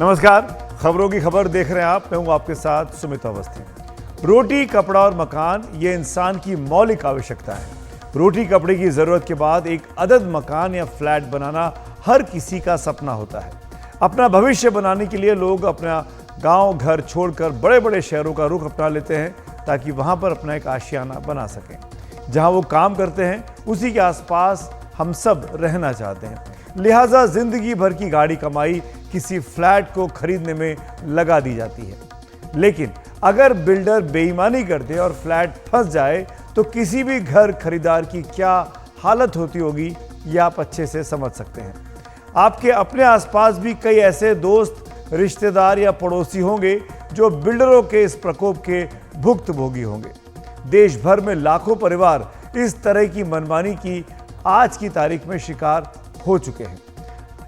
नमस्कार, खबरों की खबर देख रहे हैं आप। मैं हूं आपके साथ सुमित अवस्थी। रोटी, कपड़ा और मकान ये इंसान की मौलिक आवश्यकता है। रोटी कपड़े की जरूरत के बाद एक अदद मकान या फ्लैट बनाना हर किसी का सपना होता है। अपना भविष्य बनाने के लिए लोग अपना गांव घर छोड़कर बड़े बड़े शहरों का रुख अपना लेते हैं ताकि वहां पर अपना एक आशियाना बना सकें। जहां वो काम करते हैं उसी के आसपास हम सब रहना चाहते हैं, लिहाजा जिंदगी भर की गाड़ी कमाई किसी फ्लैट को खरीदने में लगा दी जाती है। लेकिन अगर बिल्डर बेईमानी कर दे और फ्लैट फंस जाए तो किसी भी घर खरीदार की क्या हालत होती होगी ये आप अच्छे से समझ सकते हैं। आपके अपने आसपास भी कई ऐसे दोस्त, रिश्तेदार या पड़ोसी होंगे जो बिल्डरों के इस प्रकोप के भुक्तभोगी होंगे। देश भर में लाखों परिवार इस तरह की मनमानी की आज की तारीख में शिकार हो चुके हैं।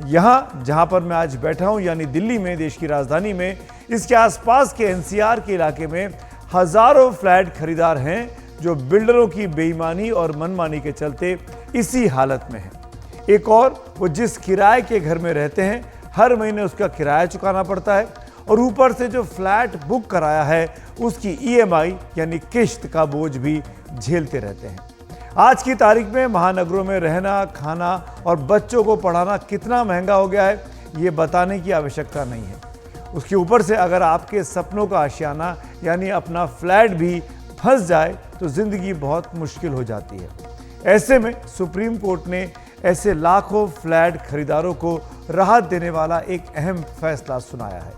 यहाँ जहाँ पर मैं आज बैठा हूँ यानी दिल्ली में, देश की राजधानी में, इसके आसपास के एनसीआर के इलाके में हजारों फ्लैट खरीदार हैं जो बिल्डरों की बेईमानी और मनमानी के चलते इसी हालत में हैं। एक और वो जिस किराए के घर में रहते हैं हर महीने उसका किराया चुकाना पड़ता है और ऊपर से जो फ्लैट बुक कराया है उसकी ईएमआई यानी किश्त का बोझ भी झेलते रहते हैं। आज की तारीख में महानगरों में रहना, खाना और बच्चों को पढ़ाना कितना महंगा हो गया है ये बताने की आवश्यकता नहीं है। उसके ऊपर से अगर आपके सपनों का आशियाना यानी अपना फ्लैट भी फंस जाए तो जिंदगी बहुत मुश्किल हो जाती है। ऐसे में सुप्रीम कोर्ट ने ऐसे लाखों फ्लैट खरीदारों को राहत देने वाला एक अहम फैसला सुनाया है।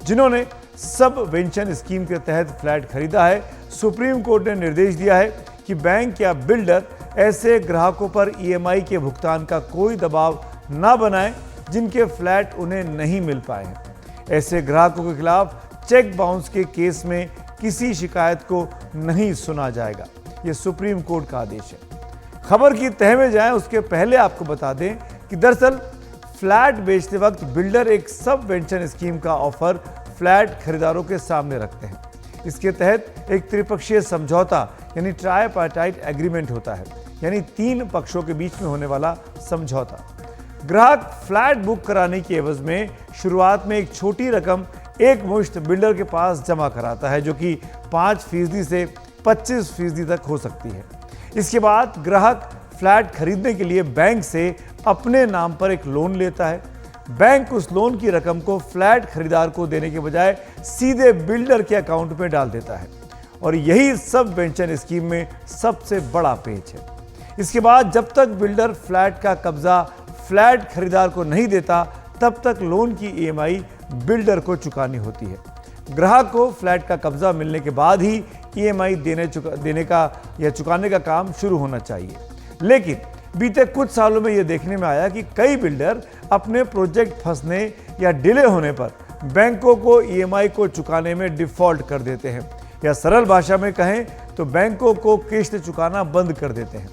जिन्होंने सबवेंशन स्कीम के तहत फ्लैट खरीदा है, सुप्रीम कोर्ट ने निर्देश दिया है कि बैंक या बिल्डर ऐसे ग्राहकों पर ईएमआई के भुगतान का कोई दबाव ना बनाएं जिनके फ्लैट उन्हें नहीं मिल पाए हैं। ऐसे ग्राहकों के खिलाफ चेक बाउंस के केस में किसी शिकायत को नहीं सुना जाएगा। यह सुप्रीम कोर्ट का आदेश है। खबर की तह में जाएं उसके पहले आपको बता दें कि दरअसल फ्लैट बेचते वक्त बिल्डर एक सबवेंशन स्कीम का ऑफर फ्लैट खरीदारों के सामने रखते हैं। इसके तहत एक त्रिपक्षीय समझौता यानी ट्राइपार्टाइट एग्रीमेंट होता है, यानी तीन पक्षों के बीच में होने वाला समझौता। ग्राहक फ्लैट बुक कराने की एवज में शुरुआत में एक छोटी रकम एक मुश्त बिल्डर के पास जमा कराता है जो कि 5% से 25% तक हो सकती है। इसके बाद ग्राहक फ्लैट खरीदने के लिए बैंक से अपने नाम पर एक लोन लेता है। बैंक उस लोन की रकम को फ्लैट खरीदार को देने के बजाय सीधे बिल्डर के अकाउंट में डाल देता है और यही सबवेंशन स्कीम में सबसे बड़ा पेच है। इसके बाद जब तक बिल्डर फ्लैट का कब्जा फ्लैट खरीदार को नहीं देता तब तक लोन की ईएमआई बिल्डर को चुकानी होती है। ग्राहक को फ्लैट का कब्जा मिलने के बाद ही ईएमआई देने का या चुकाने का काम शुरू होना चाहिए। लेकिन बीते कुछ सालों में यह देखने में आया कि कई बिल्डर अपने प्रोजेक्ट फंसने या डिले होने पर बैंकों को ईएमआई को चुकाने में डिफॉल्ट कर देते हैं, या सरल भाषा में कहें तो बैंकों को किश्त चुकाना बंद कर देते हैं।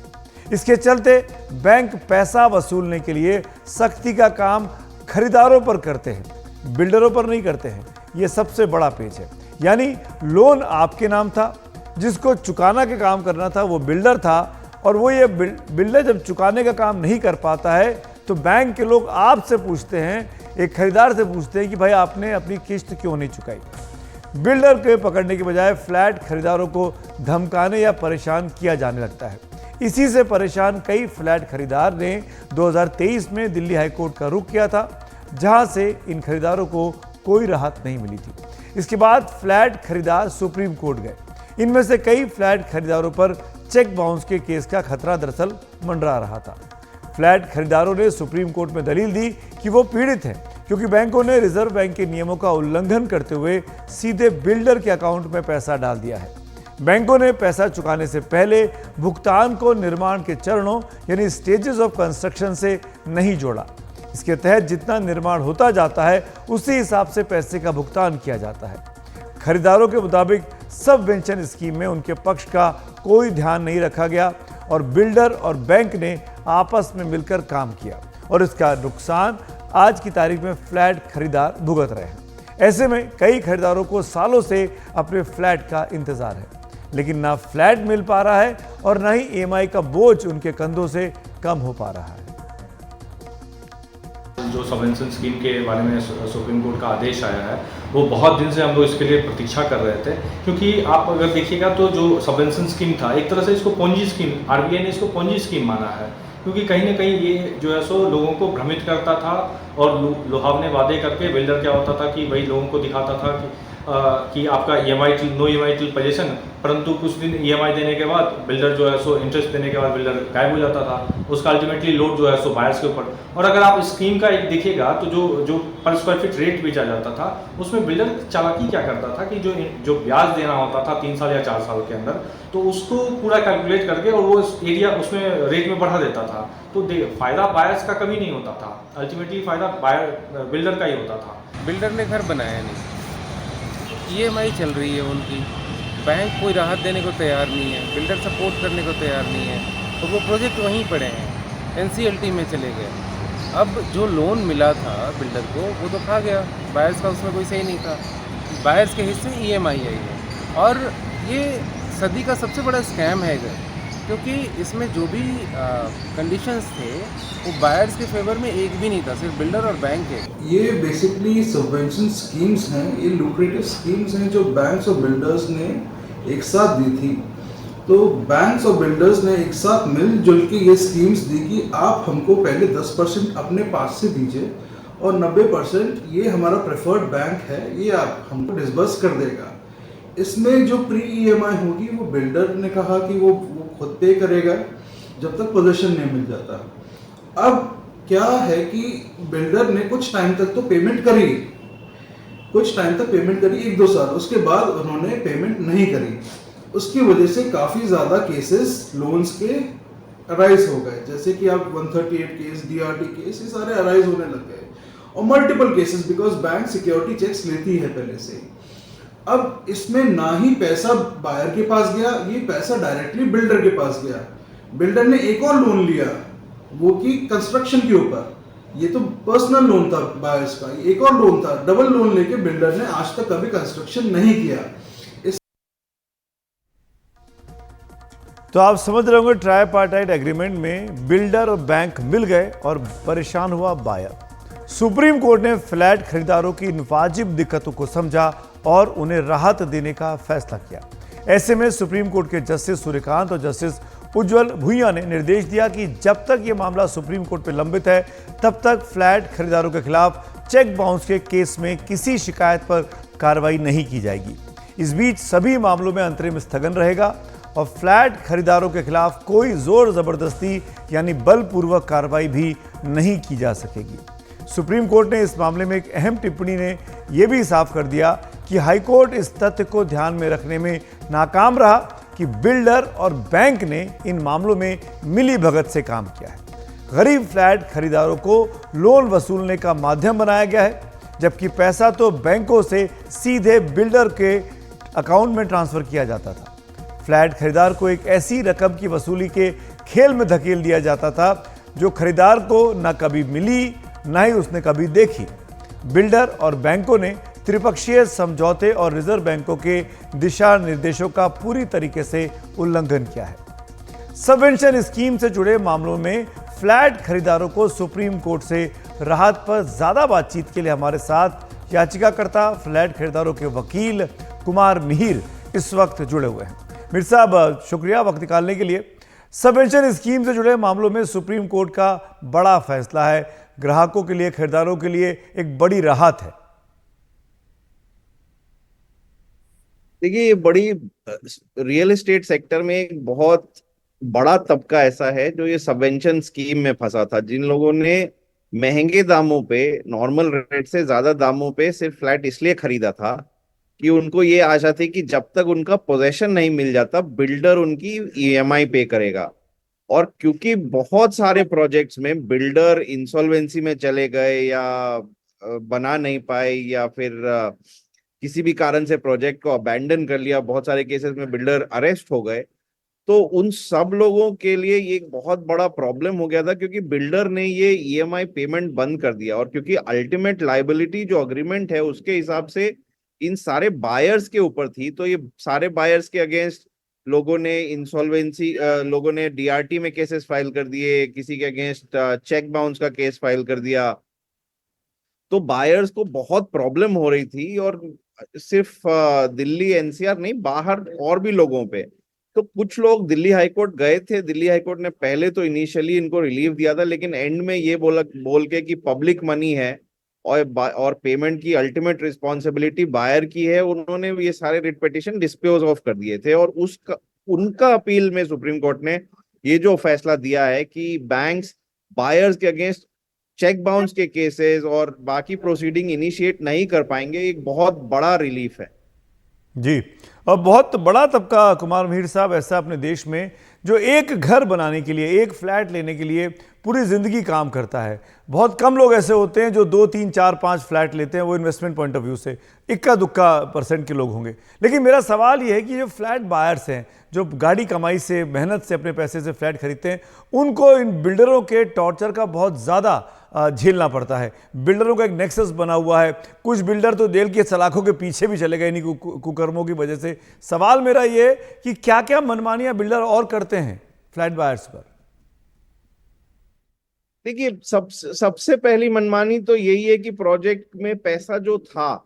इसके चलते बैंक पैसा वसूलने के लिए सख्ती का काम खरीदारों पर करते हैं, बिल्डरों पर नहीं करते हैं। यह सबसे बड़ा पेच है। यानी लोन आपके नाम था, जिसको चुकाना का काम करना था वो बिल्डर था, और वो ये बिल्डर जब चुकाने का काम नहीं कर पाता है तो बैंक के लोग आपसे पूछते हैं, एक खरीदार से पूछते हैं कि भाई आपने अपनी किश्त क्यों नहीं चुकाई। बिल्डर के पकड़ने के बजाय फ्लैट खरीदारों को धमकाने या परेशान किया जाने लगता है। इसी से परेशान कई फ्लैट खरीदार ने 2023 में दिल्ली हाईकोर्ट का रुख किया था, जहां से इन खरीदारों को कोई राहत नहीं मिली थी। इसके बाद फ्लैट खरीदार सुप्रीम कोर्ट गए। इनमें से कई फ्लैट खरीदारों पर चेक बाउंस के केस का खतरा दरअसल मंडरा रहा था। फ्लैट खरीदारों ने सुप्रीम कोर्ट में दलील दी कि वो पीड़ित हैं क्योंकि बैंकों ने रिजर्व बैंक के नियमों का उल्लंघन करते हुए सीधे बिल्डर के अकाउंट में पैसा डाल दिया है। बैंकों ने पैसा चुकाने से पहले भुगतान को निर्माण के चरणों यानी स्टेजेस ऑफ कंस्ट्रक्शन से नहीं जोड़ा। इसके तहत जितना निर्माण होता जाता है उसी हिसाब से पैसे का भुगतान किया जाता है। खरीदारों के मुताबिक सबवेंशन स्कीम में उनके पक्ष का कोई ध्यान नहीं रखा गया और बिल्डर और बैंक ने आपस में मिलकर काम किया और इसका नुकसान आज की तारीख में फ्लैट खरीदार भुगत रहे हैं। ऐसे में कई खरीदारों को सालों से अपने फ्लैट का इंतजार है, लेकिन ना फ्लैट मिल पा रहा है और ना ही ईएमआई का बोझ उनके कंधों से कम हो पा रहा है। जो सबवेंशन स्कीम के बारे में सुप्रीम कोर्ट का आदेश आया है, वो बहुत दिन से हम लोग इसके लिए प्रतीक्षा कर रहे थे। क्योंकि आप अगर देखिएगा तो जो सबवेंशन स्कीम था, एक तरह से इसको पोंजी स्कीम, आरबीआई ने इसको पोंजी स्कीम माना है, क्योंकि कहीं ना कहीं ये जो है सो लोगों को भ्रमित करता था और लुभावने वादे करके बिल्डर क्या होता था कि वही लोगों को दिखाता था कि आपका EMI no EMI till possession, परंतु कुछ दिन ईएमआई देने के बाद बिल्डर जो है सो इंटरेस्ट देने के बाद बिल्डर गायब हो जाता था। उसका अल्टीमेटली लोड जो है सो बायर्स के ऊपर। और अगर आप स्कीम का एक देखिएगा तो जो पर स्क्वायर फीट रेट बेचा जाता था, उसमें बिल्डर चालाकी क्या करता था कि जो ब्याज देना होता था 3 साल या 4 साल के अंदर, तो उसको पूरा कैलकुलेट करके और वो एरिया उसमें रेट में बढ़ा देता था। तो फायदा बायर्स का कभी नहीं होता था, अल्टीमेटली फायदा बिल्डर का ही होता था। बिल्डर ने घर बनाया नहीं, ईएमआई चल रही है उनकी, बैंक कोई राहत देने को तैयार नहीं है, बिल्डर सपोर्ट करने को तैयार नहीं है, और वो प्रोजेक्ट वहीं पड़े हैं, एनसीएलटी में चले गए। अब जो लोन मिला था बिल्डर को वो तो खा गया, बायर्स का उसमें कोई सही नहीं था, बायर्स के हिस्से ईएमआई आई है। और ये सदी का सबसे बड़ा स्कैम है इधर, क्योंकि इसमें जो भी कंडीशंस थे वो बायर्स के फेवर में एक भी नहीं था, सिर्फ बिल्डर और बैंक है। ये बेसिकली सबवेंशन स्कीम्स हैं, ये लुक्रेटिव स्कीम्स हैं जो बैंक्स और बिल्डर्स ने एक साथ दी थी। तो बैंक्स और बिल्डर्स ने एक साथ मिलजुल के ये स्कीम्स दी कि आप हमको पहले 10% अपने पास से दीजिए और 90% ये हमारा प्रेफर्ड बैंक है, ये आप हमको डिसबर्स कर देगा। इसमें जो प्री ईएमआई होगी वो बिल्डर ने कहा कि वो खुद पे करेगा जब तक पोजीशन नहीं मिल जाता। अब क्या है कि बिल्डर ने कुछ टाइम तक तो पेमेंट करी, कुछ टाइम तक पेमेंट करी 1-2 साल, उसके बाद उन्होंने पेमेंट नहीं करी। उसकी वजह से काफ़ी ज़्यादा केसेस लोन्स के अराइज हो गए, जैसे कि आप 138 केस, डीआरटी केस, ये सारे अराइज होने लग गए, और multiple cases, because bank security checks लेती है पहले से। अब इसमें ना ही पैसा बायर के पास गया, ये पैसा डायरेक्टली बिल्डर के पास गया। बिल्डर ने एक और लोन लिया, वो कि कंस्ट्रक्शन के ऊपर, ये तो पर्सनल लोन था बायर्स का, एक और लोन था, डबल लोन लेके बिल्डर ने आज तक कभी कंस्ट्रक्शन नहीं किया। तो आप समझ रहे होंगे, ट्राइपार्टाइट एग्रीमेंट में बिल्डर और बैंक मिल गए और परेशान हुआ बायर। सुप्रीम कोर्ट ने फ्लैट खरीदारों की इन वाजिब दिक्कतों को समझा और उन्हें राहत देने का फैसला किया। ऐसे में सुप्रीम कोर्ट के जस्टिस सूर्यकांत और जस्टिस उज्जवल भुइयां ने निर्देश दिया कि जब तक ये मामला सुप्रीम कोर्ट में लंबित है, तब तक फ्लैट खरीदारों के खिलाफ चेक बाउंस के केस में किसी शिकायत पर कार्रवाई नहीं की जाएगी। इस बीच सभी मामलों में अंतरिम स्थगन रहेगा और फ्लैट खरीदारों के खिलाफ कोई जोर जबरदस्ती यानी बलपूर्वक कार्रवाई भी नहीं की जा सकेगी। सुप्रीम कोर्ट ने इस मामले में एक अहम टिप्पणी ने यह भी साफ कर दिया कि हाईकोर्ट इस तथ्य को ध्यान में रखने में नाकाम रहा कि बिल्डर और बैंक ने इन मामलों में मिली भगत से काम किया है। गरीब फ्लैट खरीदारों को लोन वसूलने का माध्यम बनाया गया है, जबकि पैसा तो बैंकों से सीधे बिल्डर के अकाउंट में ट्रांसफर किया जाता था। फ्लैट खरीदार को एक ऐसी रकम की वसूली के खेल में धकेल दिया जाता था जो खरीदार को न कभी मिली, न ही उसने कभी देखी। बिल्डर और बैंकों ने त्रिपक्षीय समझौते और रिजर्व बैंकों के दिशा निर्देशों का पूरी तरीके से उल्लंघन किया है। सबवेंशन स्कीम से जुड़े मामलों में फ्लैट खरीदारों को सुप्रीम कोर्ट से राहत पर ज्यादा बातचीत के लिए हमारे साथ याचिकाकर्ता फ्लैट खरीदारों के वकील कुमार मिहिर इस वक्त जुड़े हुए हैं। मिहिर साहब, शुक्रिया वक्त निकालने के लिए। सबवेंशन स्कीम से जुड़े मामलों में सुप्रीम कोर्ट का बड़ा फैसला है, ग्राहकों के लिए, खरीदारों के लिए एक बड़ी राहत है। देखिए, ये बड़ी रियल एस्टेट सेक्टर में एक बहुत बड़ा तबका ऐसा है जो ये सबवेंशन स्कीम में फंसा था, जिन लोगों ने महंगे दामों पे, नॉर्मल रेट से ज्यादा दामों पे सिर्फ फ्लैट इसलिए खरीदा था कि उनको ये आशा थी कि जब तक उनका पोजेशन नहीं मिल जाता बिल्डर उनकी ईएमआई पे करेगा। और क्योंकि बहुत सारे प्रोजेक्ट्स में बिल्डर इंसॉल्वेंसी में चले गए या बना नहीं पाए या फिर किसी भी कारण से प्रोजेक्ट को अबैंडन कर लिया, बहुत सारे केसेस में बिल्डर अरेस्ट हो गए, तो उन सब लोगों के लिए ये एक बहुत बड़ा प्रॉब्लम हो गया था, क्योंकि बिल्डर ने ये ईएमआई पेमेंट बंद कर दिया। और क्योंकि अल्टीमेट लायबिलिटी जो अग्रीमेंट है उसके हिसाब से इन सारे बायर्स के ऊपर थी, तो ये सारे बायर्स के अगेंस्ट लोगों ने इंसॉल्वेंसी, लोगों ने डीआरटी में केसेस फाइल कर दिए, किसी के अगेंस्ट चेक बाउंस का केस फाइल कर दिया। तो बायर्स को बहुत प्रॉब्लम हो रही थी, और सिर्फ दिल्ली एनसीआर नहीं, बाहर और भी लोगों पे। तो कुछ लोग दिल्ली हाईकोर्ट गए थे। दिल्ली हाईकोर्ट ने पहले तो इनिशियली इनको रिलीफ दिया था, लेकिन एंड में ये बोल के कि पब्लिक मनी है और पेमेंट की अल्टीमेट रिस्पॉन्सिबिलिटी बायर की है, उन्होंने ये सारे रिट पिटीशन डिस्पोज ऑफ कर दिए थे। और उनका अपील में सुप्रीम कोर्ट ने ये जो फैसला दिया है कि बैंक्स बायर्स के अगेंस्ट चेक बाउंस के केसेस और बाकी प्रोसीडिंग इनिशिएट नहीं कर पाएंगे, एक बहुत बड़ा रिलीफ है। जी, और बहुत बड़ा तबका कुमार मीर साहब ऐसा अपने देश में जो एक घर बनाने के लिए, एक फ्लैट लेने के लिए पूरी ज़िंदगी काम करता है। बहुत कम लोग ऐसे होते हैं जो 2, 3, 4, 5 फ्लैट लेते हैं, वो इन्वेस्टमेंट पॉइंट ऑफ व्यू से इक्का दुक्का % के लोग होंगे। लेकिन मेरा सवाल ये है कि जो फ्लैट बायर्स हैं, जो गाड़ी कमाई से, मेहनत से, अपने पैसे से फ्लैट खरीदते हैं, उनको इन बिल्डरों के टॉर्चर का बहुत ज़्यादा झेलना पड़ता है। बिल्डरों का एक नेक्सस बना हुआ है। कुछ बिल्डर तो जेल की सलाखों के पीछे भी चले गए इन्हीं कुकर्मों की वजह से। सवाल मेरा ये कि क्या क्या मनमानियां बिल्डर और करते हैं फ्लैट बायर्स पर? देखिए, सबसे पहली मनमानी तो यही है कि प्रोजेक्ट में पैसा जो था,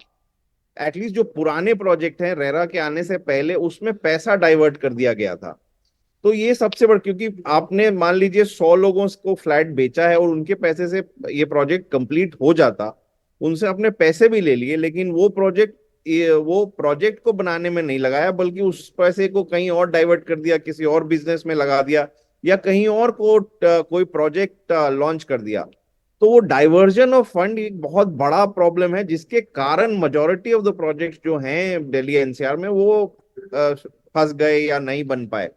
एटलीस्ट जो पुराने प्रोजेक्ट हैं रेरा के आने से पहले, उसमें पैसा डाइवर्ट कर दिया गया था। तो ये सबसे बड़ा, क्योंकि आपने मान लीजिए 100 लोगों को फ्लैट बेचा है और उनके पैसे से ये प्रोजेक्ट कंप्लीट हो जाता, उनसे अपने पैसे भी ले लिए, लेकिन वो प्रोजेक्ट को बनाने में नहीं लगाया, बल्कि उस पैसे को कहीं और डाइवर्ट कर दिया, किसी और बिजनेस में लगा दिया, या कहीं और कोई प्रोजेक्ट लॉन्च कर दिया। तो वो डाइवर्जन ऑफ फंड एक बहुत बड़ा प्रॉब्लम है, जिसके कारण मेजॉरिटी ऑफ द प्रोजेक्ट्स जो हैं दिल्ली एनसीआर में वो फंस गए या नहीं बन पाए।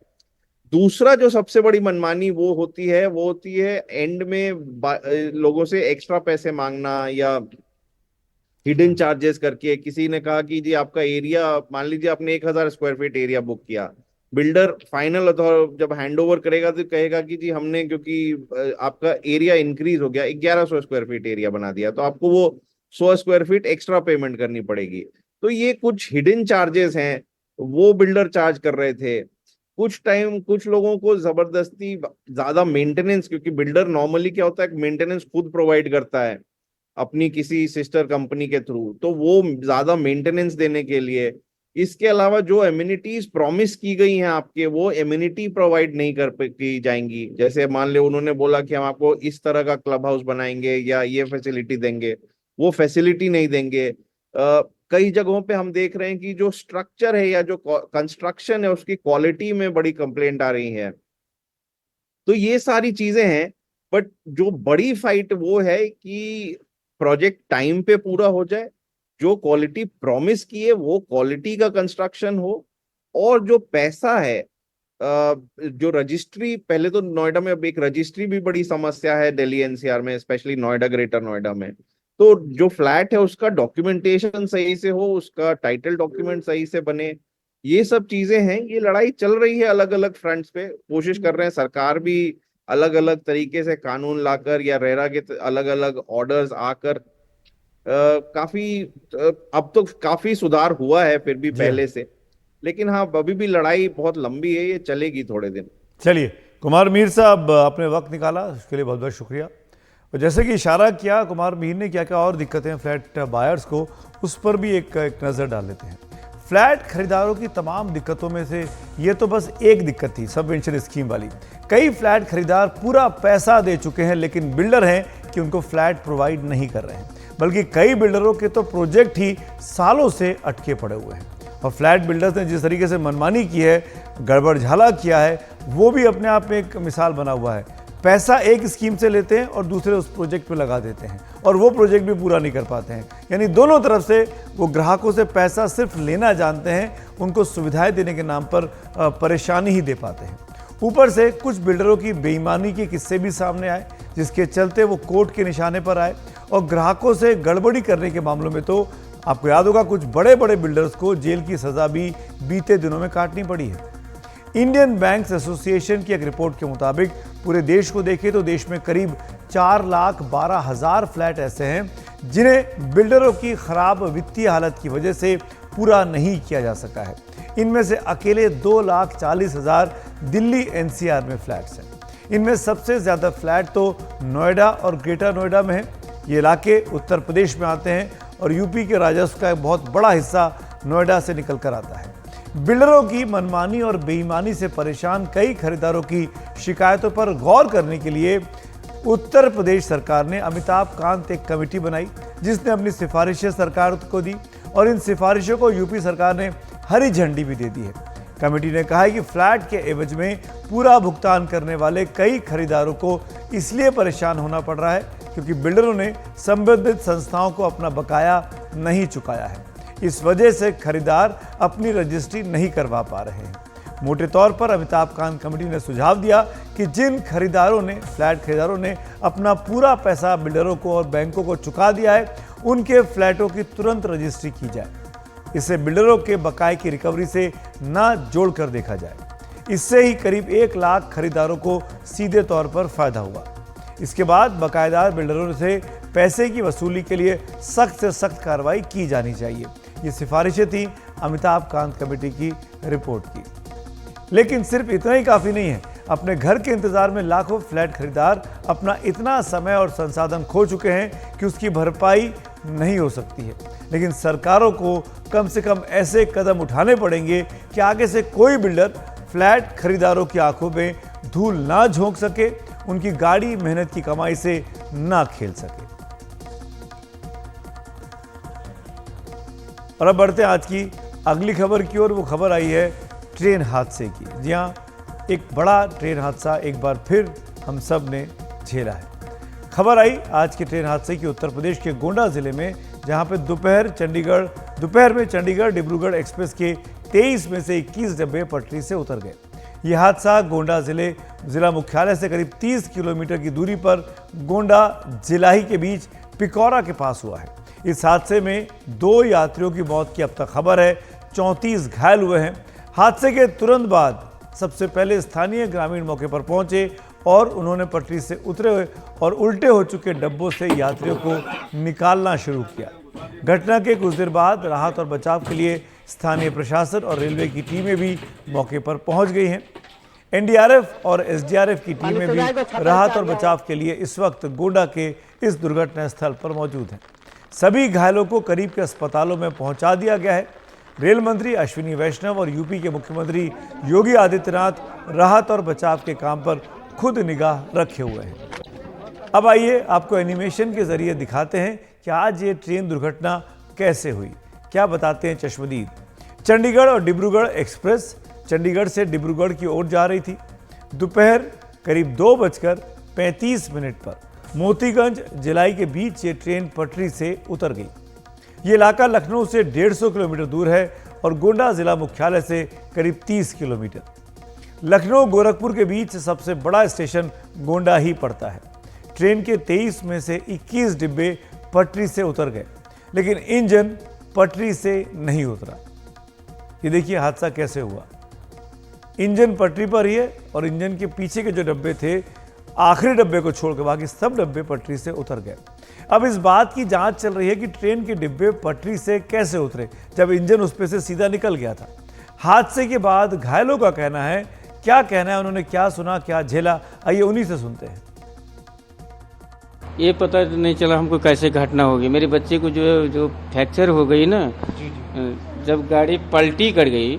दूसरा जो सबसे बड़ी मनमानी वो होती है एंड में लोगों से एक्स्ट्रा पैसे मांगना, या हिडन चार्जेस करके। किसी ने कहा कि जी आपका एरिया, मान लीजिए आपने 1000 स्क्वायर फीट एरिया बुक किया, बिल्डर फाइनल जब हैंडओवर करेगा तो कहेगा कि जी हमने, क्योंकि आपका एरिया इंक्रीज हो गया, 1100 स्क्वायर फीट एरिया बना दिया, तो आपको वो 100 स्क्वायर फीट एक्स्ट्रा पेमेंट करनी पड़ेगी। तो ये कुछ हिडन चार्जेस हैं, वो बिल्डर चार्ज कर रहे थे। कुछ लोगों को जबरदस्ती ज्यादा मेंटेनेंस, क्योंकि बिल्डर नॉर्मली क्या होता है, मेंटेनेंस खुद प्रोवाइड करता है अपनी किसी सिस्टर कंपनी के थ्रू, तो वो ज्यादा मेंटेनेंस देने के लिए, इसके अलावा जो एमिनिटीज प्रॉमिस की गई हैं आपके, वो एमिनिटी प्रोवाइड नहीं की जाएंगी। जैसे मान ले उन्होंने बोला कि हम आपको इस तरह का क्लब हाउस बनाएंगे या ये फैसिलिटी देंगे, वो फैसिलिटी नहीं देंगे। कई जगहों पे हम देख रहे हैं कि जो स्ट्रक्चर है या जो कंस्ट्रक्शन है, उसकी क्वालिटी में बड़ी कंप्लेंट आ रही है। तो ये सारी चीजें हैं, बट जो बड़ी फाइट वो है कि प्रोजेक्ट टाइम पे पूरा हो जाए, जो क्वालिटी प्रॉमिस की है वो क्वालिटी का कंस्ट्रक्शन हो, और जो पैसा है, जो रजिस्ट्री, पहले तो नोएडा में अब एक रजिस्ट्री भी बड़ी समस्या है दिल्ली एनसीआर में, स्पेशली नोएडा, ग्रेटर नोएडा में। तो जो फ्लैट है उसका डॉक्यूमेंटेशन सही से हो, उसका टाइटल डॉक्यूमेंट सही से बने, ये सब चीजें हैं। ये लड़ाई चल रही है अलग अलग फ्रंट्स पे, कोशिश कर रहे हैं सरकार भी अलग अलग तरीके से कानून लाकर, या रेरा के अलग अलग ऑर्डर्स आकर काफी अब तो काफी सुधार हुआ है फिर भी पहले से, लेकिन हाँ अभी भी लड़ाई बहुत लंबी है, ये चलेगी थोड़े दिन। चलिए, कुमार मीर साहब आपने वक्त निकाला, उसके लिए बहुत बहुत शुक्रिया। और जैसे कि इशारा किया कुमार मीर ने, क्या क्या और दिक्कतें हैं फ्लैट बायर्स को, उस पर भी एक नज़र डाल लेते हैं। फ्लैट खरीदारों की तमाम दिक्कतों में से ये तो बस एक दिक्कत थी, सबवेंशन स्कीम वाली। कई फ्लैट खरीदार पूरा पैसा दे चुके हैं, लेकिन बिल्डर हैं कि उनको फ्लैट प्रोवाइड नहीं कर रहे हैं, बल्कि कई बिल्डरों के तो प्रोजेक्ट ही सालों से अटके पड़े हुए हैं। और फ्लैट बिल्डर्स ने जिस तरीके से मनमानी की है, गड़बड़ झाला किया है, वो भी अपने आप में एक मिसाल बना हुआ है। पैसा एक स्कीम से लेते हैं और दूसरे उस प्रोजेक्ट पे लगा देते हैं, और वो प्रोजेक्ट भी पूरा नहीं कर पाते हैं। यानी दोनों तरफ से वो ग्राहकों से पैसा सिर्फ लेना जानते हैं, उनको सुविधाएं देने के नाम पर परेशानी ही दे पाते हैं। ऊपर से कुछ बिल्डरों की बेईमानी के किस्से भी सामने आए, जिसके चलते वो कोर्ट के निशाने पर आए, और ग्राहकों से गड़बड़ी करने के मामलों में तो आपको याद होगा कुछ बड़े बड़े बिल्डर्स को जेल की सजा भी बीते दिनों में काटनी पड़ी है। इंडियन बैंक्स एसोसिएशन की एक रिपोर्ट के मुताबिक पूरे देश को देखें तो देश में करीब 4,12,000 फ्लैट ऐसे हैं जिन्हें बिल्डरों की खराब वित्तीय हालत की वजह से पूरा नहीं किया जा सका है। इनमें से अकेले 2,40,000 दिल्ली एनसीआर में फ्लैट्स हैं। इनमें सबसे ज़्यादा फ्लैट तो नोएडा और ग्रेटर नोएडा में है। ये इलाके उत्तर प्रदेश में आते हैं और यूपी के राजस्व का एक बहुत बड़ा हिस्सा नोएडा से निकल कर आता है। बिल्डरों की मनमानी और बेईमानी से परेशान कई खरीदारों की शिकायतों पर गौर करने के लिए उत्तर प्रदेश सरकार ने अमिताभ कांत एक कमेटी बनाई, जिसने अपनी सिफारिशें सरकार को दी और इन सिफारिशों को यूपी सरकार ने हरी झंडी भी दे दी है। कमेटी ने कहा है कि फ्लैट के एवज में पूरा भुगतान करने वाले कई खरीदारों को इसलिए परेशान होना पड़ रहा है क्योंकि बिल्डरों ने संबंधित संस्थाओं को अपना बकाया नहीं चुकाया है। इस वजह से खरीदार अपनी रजिस्ट्री नहीं करवा पा रहे हैं। मोटे तौर पर अमिताभ कांत कमेटी ने सुझाव दिया कि जिन फ्लैट खरीदारों ने अपना पूरा पैसा बिल्डरों को और बैंकों को चुका दिया है, उनके फ्लैटों की तुरंत रजिस्ट्री की जाए। इसे बिल्डरों के बकाये की रिकवरी से ना जोड़कर देखा जाए। इससे ही करीब 1 लाख खरीदारों को सीधे तौर पर फायदा हुआ। इसके बाद बकायेदार बिल्डरों से पैसे की वसूली के लिए सख्त से सख्त कार्रवाई की जानी चाहिए। ये सिफारिशें थी अमिताभ कांत कमेटी की रिपोर्ट की। लेकिन सिर्फ इतना ही काफ़ी नहीं है। अपने घर के इंतजार में लाखों फ्लैट खरीदार अपना इतना समय और संसाधन खो चुके हैं कि उसकी भरपाई नहीं हो सकती है। लेकिन सरकारों को कम से कम ऐसे कदम उठाने पड़ेंगे कि आगे से कोई बिल्डर फ्लैट खरीदारों की आंखों में धूल ना झोंक सके, उनकी गाड़ी मेहनत की कमाई से ना खेल सके। और अब बढ़ते हैं आज की अगली खबर की ओर। वो खबर आई है ट्रेन हादसे की। जी हाँ, एक बड़ा ट्रेन हादसा एक बार फिर हम सब ने झेला है। खबर आई आज के ट्रेन हादसे की उत्तर प्रदेश के गोंडा जिले में, जहां पे दोपहर में चंडीगढ़ डिब्रूगढ़ एक्सप्रेस के 23 में से 21 डब्बे पटरी से उतर गए। यह हादसा गोंडा जिला मुख्यालय से करीब 30 किलोमीटर की दूरी पर गोंडा जिलाही के बीच पिकौरा के पास हुआ है। इस हादसे में 2 यात्रियों की मौत की अब तक खबर है, 34 घायल हुए हैं। हादसे के तुरंत बाद सबसे पहले स्थानीय ग्रामीण मौके पर पहुंचे और उन्होंने पटरी से उतरे हुए और उल्टे हो चुके डब्बों से यात्रियों को निकालना शुरू किया। घटना के कुछ देर बाद राहत और बचाव के लिए स्थानीय प्रशासन और रेलवे की टीमें भी मौके पर पहुंच गई हैं। एनडीआरएफ और एसडीआरएफ की टीमें भी राहत और बचाव के लिए इस वक्त गोंडा के इस दुर्घटना स्थल पर मौजूद हैं। सभी घायलों को करीब के अस्पतालों में पहुंचा दिया गया है। रेल मंत्री अश्विनी वैष्णव और यूपी के मुख्यमंत्री योगी आदित्यनाथ राहत और बचाव के काम पर खुद निगाह रखे हुए हैं। अब आइए आपको एनिमेशन के जरिए दिखाते हैं कि आज ये ट्रेन दुर्घटना कैसे हुई। क्या बताते हैं चश्मदीद। चंडीगढ़ और डिब्रूगढ़ एक्सप्रेस चंडीगढ़ से डिब्रूगढ़ की ओर जा रही थी। दोपहर करीब 2:35 पर मोतीगंज जिलाई के बीच ये ट्रेन पटरी से उतर गई। ये इलाका लखनऊ से 150 किलोमीटर दूर है और गोंडा जिला मुख्यालय से करीब 30 किलोमीटर। लखनऊ गोरखपुर के बीच सबसे बड़ा स्टेशन गोंडा ही पड़ता है। ट्रेन के 23 में से 21 डिब्बे पटरी से उतर गए, लेकिन इंजन पटरी से नहीं उतरा। ये देखिए हादसा कैसे हुआ। इंजन पटरी पर ही है और इंजन के पीछे के जो डब्बे थे, आखिरी डब्बे को छोड़कर बाकी सब डब्बे पटरी से उतर गए। अब इस बात की जांच चल रही है कि ट्रेन के डिब्बे पटरी से कैसे उतरे जब इंजन उस पे से सीधा निकल गया था। हादसे के बाद घायलों का कहना है, क्या कहना है, उन्होंने क्या सुना, क्या झेला, आइए उन्हीं से सुनते हैं। ये पता नहीं चला हमको कैसे घटना होगी। मेरे बच्चे को जो फ्रैक्चर हो गई ना, जब गाड़ी पलटी कर गई,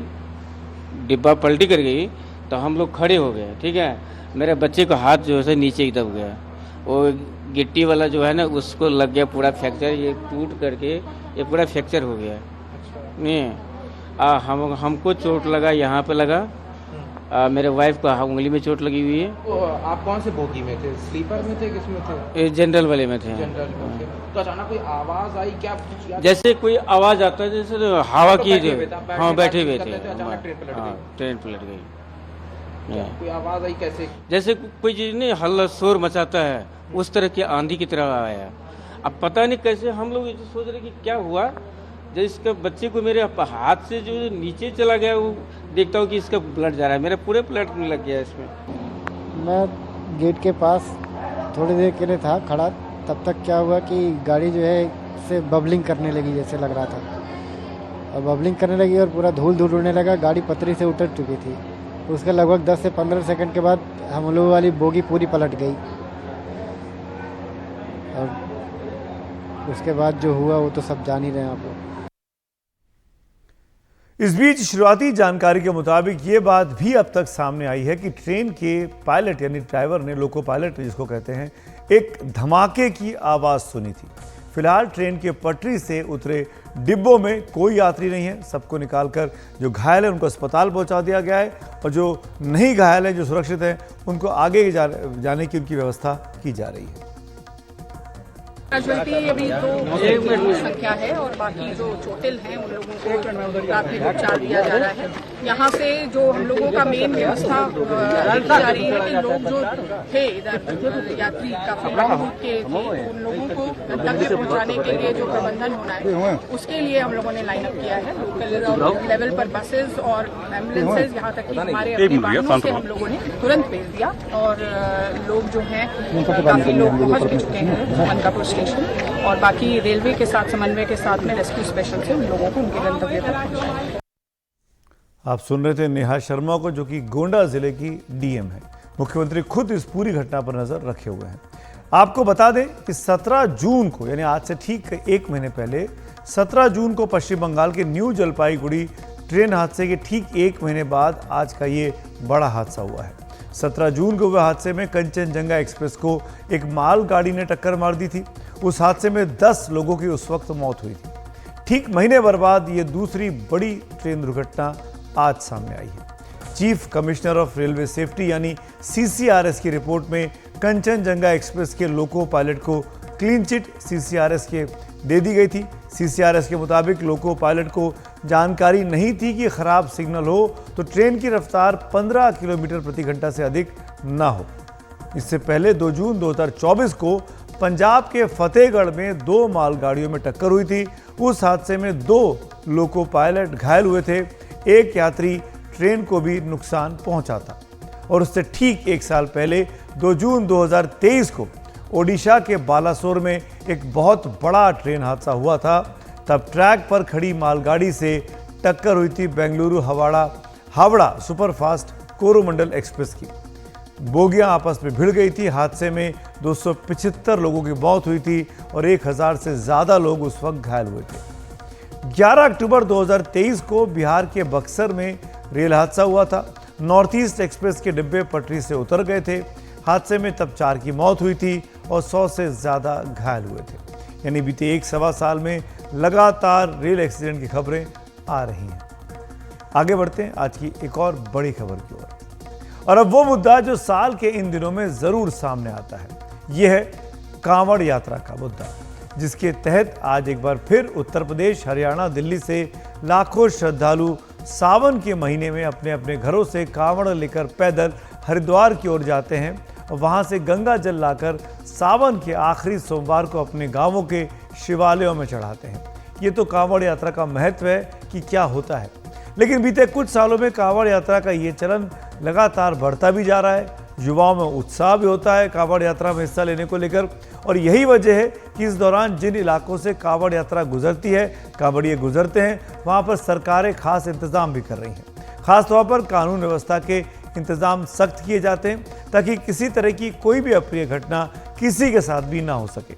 डिब्बा पलटी कर गई, तो हम लोग खड़े हो गए। ठीक है, मेरे बच्चे को हाथ जो है नीचे ही दब गया। वो गिट्टी वाला जो है ना, उसको लग गया पूरा फ्रैक्चर। ये टूट करके ये पूरा फ्रैक्चर हो गया। नहीं, हमको चोट लगा, यहाँ पे लगा। मेरे वाइफ को उंगली में चोट लगी हुई है। आप कौन से बोगी में थे? स्लीपर में थे, किसमें थे? जनरल वाले में थे। जनरल में थे। तो अचानक कोई आवाज आई क्या? जैसे कोई आवाज आता है, जैसे हवा की जो। हाँ, बैठे हुए थे। ट्रेन पलट गई। कोई आवाज आई कैसे? जैसे कोई चीज नहीं हल्ला शोर मचाता है, उस तरह की आंधी की तरह आया। अब पता नहीं कैसे हम लोग सोच रहे कि क्या हुआ। जब इसका बच्चे को मेरे हाथ से जो नीचे चला गया, वो देखता हूँ कि इसका ब्लड जा रहा है। मेरा पूरे ब्लड में लग गया इसमें। मैं गेट के पास थोड़ी देर के लिए था खड़ा, तब तक क्या हुआ कि गाड़ी जो है से बबलिंग करने लगी, जैसे लग रहा था। और बबलिंग करने लगी और पूरा धूल उड़ने लगा। गाड़ी पटरी से उतर चुकी थी। उसके लगभग 10 से 15 सेकंड के बाद हम लोगों वाली बोगी पूरी पलट गई और उसके बाद जो हुआ वो तो सब जान ही रहे हैं आप लोग। इस बीच शुरुआती जानकारी के मुताबिक ये बात भी अब तक सामने आई है कि ट्रेन के पायलट यानी ड्राइवर ने, लोको पायलट जिसको कहते हैं, एक धमाके की आवाज़ सुनी थी। फिलहाल ट्रेन के पटरी से उतरे डिब्बों में कोई यात्री नहीं है। सबको निकालकर जो घायल है उनको अस्पताल पहुंचा दिया गया है और जो नहीं घायल है, जो सुरक्षित है, उनको आगे जाने की उनकी व्यवस्था की जा रही है। कैजुअल्टी अभी तो संख्या है और बाकी जो चोटिल हैं उन लोगों को प्राथमिक उपचार दिया जा रहा है। यहाँ से जो हम लोगों का मेन व्यवस्था की जा रही है कि लोग जो थे इधर यात्री काफी लंबे रूट के थे, उन लोगों को गंतव्य पहुँचाने के लिए जो प्रबंधन होना है उसके लिए हम लोगों ने लाइन अप किया है। लोकल लेवल पर बसेस और एम्बुलेंसेज, यहाँ तक कि हमारे अपने वाहनों से हम लोगों ने तुरंत भेज दिया और लोग जो हैं काफी लोग पहुँच भी चुके हैं मनकापुर स्टेशन और बाकी रेलवे के साथ समन्वय के साथ में रेस्क्यू स्पेशल से उन लोगों को उनके गंतव्य तक पहुंचाया। आप सुन रहे थे नेहा शर्मा को, जो कि गोंडा जिले की डीएम है। मुख्यमंत्री खुद इस पूरी घटना पर नजर रखे हुए हैं। आपको बता दें कि 17 जून को, यानी आज से ठीक 1 महीने पहले 17 जून को पश्चिम बंगाल के न्यू जलपाईगुड़ी ट्रेन हादसे के ठीक 1 महीने बाद आज का ये बड़ा हादसा हुआ है। 17 जून को हुए हादसे में कंचनजंगा एक्सप्रेस को एक मालगाड़ी ने टक्कर मार दी थी। उस हादसे में 10 लोगों की उस वक्त मौत हुई थी। ठीक महीने भर बाद ये दूसरी बड़ी ट्रेन दुर्घटना आज सामने आई है। Chief commissioner of railway safety यानी CCRS की रिपोर्ट में कंचनजंगा एक्सप्रेस के लोको पायलट को क्लीन चिट CCRS के दे दी गई थी। CCRS के मुताबिक लोको पायलट को जानकारी नहीं थी कि खराब सिग्नल हो तो ट्रेन की रफ्तार 15 किलोमीटर प्रति घंटा से अधिक ना हो। इससे पहले 2 जून 2024 को पंजाब के फतेहगढ़ में 2 मालगाड़ियों में टक्कर हुई थी। उस हादसे में 2 लोको पायलट घायल हुए थे। एक यात्री ट्रेन को भी नुकसान पहुंचा था। और उससे ठीक 1 साल पहले 2 जून 2023 को ओडिशा के बालासोर में एक बहुत बड़ा ट्रेन हादसा हुआ था। तब ट्रैक पर खड़ी मालगाड़ी से टक्कर हुई थी बेंगलुरु हावड़ा सुपरफास्ट कोरोमंडल एक्सप्रेस की। बोगियां आपस में भिड़ गई थी। हादसे में 275 लोगों की मौत हुई थी और 1000 से ज़्यादा लोग उस वक्त घायल हुए थे। 11 अक्टूबर 2023 को बिहार के बक्सर में रेल हादसा हुआ था। नॉर्थ ईस्ट एक्सप्रेस के डिब्बे पटरी से उतर गए थे। हादसे में तब 4 की मौत हुई थी और 100 से ज़्यादा घायल हुए थे। यानी बीते 1-1.25 साल में लगातार रेल एक्सीडेंट की खबरें आ रही हैं। आगे बढ़ते हैं आज की एक और बड़ी खबर की ओर। और अब वो मुद्दा जो साल के इन दिनों में जरूर सामने आता है, यह है कांवड़ यात्रा का मुद्दा, जिसके तहत आज एक बार फिर उत्तर प्रदेश, हरियाणा, दिल्ली से लाखों श्रद्धालु सावन के महीने में अपने अपने घरों से कांवड़ लेकर पैदल हरिद्वार की ओर जाते हैं और वहां से गंगा जल लाकर सावन के आखिरी सोमवार को अपने गांवों के शिवालयों में चढ़ाते हैं। ये तो कांवड़ यात्रा का महत्व है कि क्या होता है। लेकिन बीते कुछ सालों में कांवड़ यात्रा का ये चलन लगातार बढ़ता भी जा रहा है। युवाओं में उत्साह भी होता है कांवड़ यात्रा में हिस्सा लेने को लेकर। और यही वजह है कि इस दौरान जिन इलाकों से कांवड़ यात्रा गुजरती है, कांवड़िए गुजरते हैं, वहाँ पर सरकारें खास इंतजाम भी कर रही हैं। खासतौर पर कानून व्यवस्था के इंतजाम सख्त किए जाते हैं ताकि किसी तरह की कोई भी अप्रिय घटना किसी के साथ भी ना हो सके।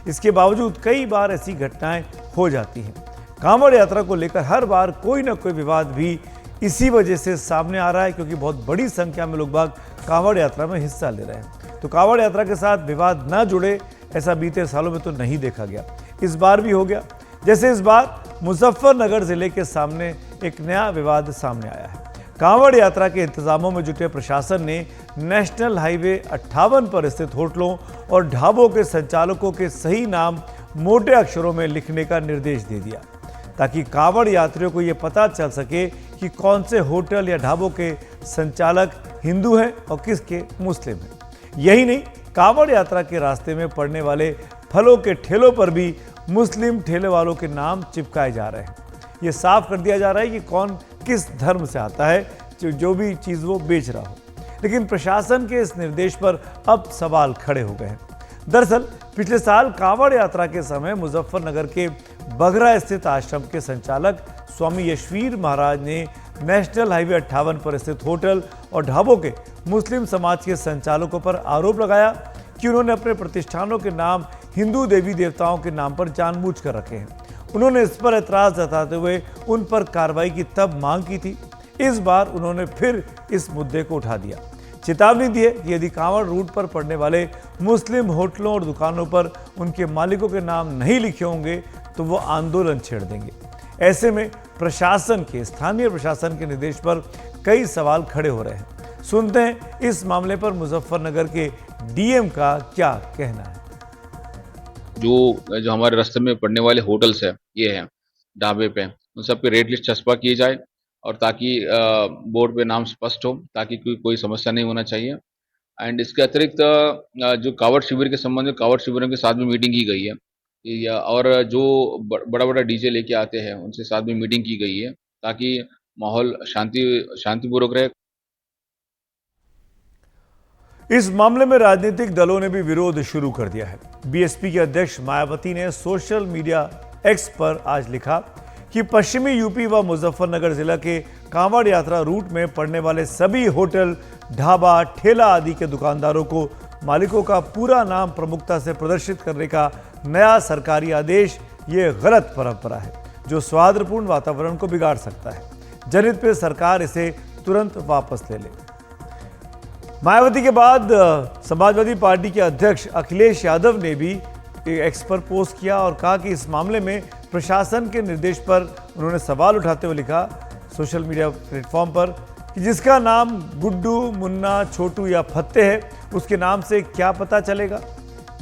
इसके बावजूद कई बार ऐसी घटनाएं हो जाती हैं। कांवड़ यात्रा को लेकर हर बार कोई ना कोई विवाद भी इसी वजह से सामने आ रहा है, क्योंकि बहुत बड़ी संख्या में लोग बाग कांवड़ यात्रा में हिस्सा ले रहे हैं। तो कांवड़ यात्रा के साथ विवाद न जुड़े, ऐसा बीते सालों में तो नहीं देखा गया। इस बार भी हो गया। जैसे इस बार मुजफ्फरनगर जिले के सामने एक नया विवाद सामने आया है। कांवड़ यात्रा के इंतजामों में जुटे प्रशासन ने नेशनल हाईवे 58 पर स्थित होटलों और ढाबों के संचालकों के सही नाम मोटे अक्षरों में लिखने का निर्देश दे दिया, ताकि कांवड़ यात्रियों को ये पता चल सके कि कौन से होटल या ढाबों के संचालक हिंदू हैं और किसके मुस्लिम हैं। यही नहीं, कांवड़ यात्रा के रास्ते में पड़ने वाले फलों के ठेलों पर भी मुस्लिम ठेले वालों के नाम चिपकाए जा रहे हैं। ये साफ कर दिया जा रहा है कि कौन किस धर्म से आता है, जो भी चीज़ वो बेच रहा हो। लेकिन प्रशासन के इस निर्देश पर अब सवाल खड़े हो गए हैं। दरअसल पिछले साल कांवड़ यात्रा के समय मुजफ्फरनगर के बघरा स्थित आश्रम के संचालक स्वामी यशवीर महाराज ने नेशनल हाईवे 58 पर स्थित होटल और ढाबों के मुस्लिम समाज के संचालकों पर आरोप लगाया कि उन्होंने अपने प्रतिष्ठानों के नाम हिंदू देवी देवताओं के नाम पर जानबूझकर रखे हैं। उन्होंने इस पर एतराज जताते हुए उन पर कार्रवाई की तब मांग की थी। इस बार उन्होंने फिर इस मुद्दे को उठा दिया, चेतावनी दी है कि यदि कांवड़ रूट पर पड़ने वाले मुस्लिम होटलों और दुकानों पर उनके मालिकों के नाम नहीं लिखे होंगे तो वो आंदोलन छेड़ देंगे। ऐसे में प्रशासन के स्थानीय प्रशासन के निर्देश पर कई सवाल खड़े हो रहे हैं। सुनते हैं इस मामले पर मुजफ्फरनगर के डीएम का क्या कहना है। जो हमारे रास्ते में पड़ने वाले होटल्स है, ये हैं ढाबे पे, उन सब पे रेट लिस्ट चस्पा की जाए और ताकि बोर्ड पे नाम स्पष्ट हो, ताकि कोई समस्या नहीं होना चाहिए। एंड इसके अतिरिक्त जो कावड़ शिविर के संबंध में कावड़ शिविरों के साथ में मीटिंग की गई है, और जो बड़ा बड़ा डीजे लेके आते हैं उनसे साथ में मीटिंग की गई है ताकि माहौल शांतिपूर्वक रहे। इस मामले में राजनीतिक दलों ने भी विरोध शुरू कर दिया है। बीएसपी के अध्यक्ष मायावती ने सोशल मीडिया एक्स पर आज लिखा कि पश्चिमी यूपी व मुजफ्फरनगर जिला के कांवड़ यात्रा रूट में पड़ने वाले सभी होटल, ढाबा, ठेला आदि के दुकानदारों को मालिकों का पूरा नाम प्रमुखता से प्रदर्शित करने का नया सरकारी आदेश ये गलत परंपरा है जो सौहार्दपूर्ण वातावरण को बिगाड़ सकता है। जनहित पे सरकार इसे तुरंत वापस ले ले। मायावती के बाद समाजवादी पार्टी के अध्यक्ष अखिलेश यादव ने भी एक्स पर पोस्ट किया और कहा कि इस मामले में प्रशासन के निर्देश पर उन्होंने सवाल उठाते हुए लिखा सोशल मीडिया प्लेटफॉर्म पर कि जिसका नाम गुड्डू, मुन्ना, छोटू या फत्ते है उसके नाम से क्या पता चलेगा।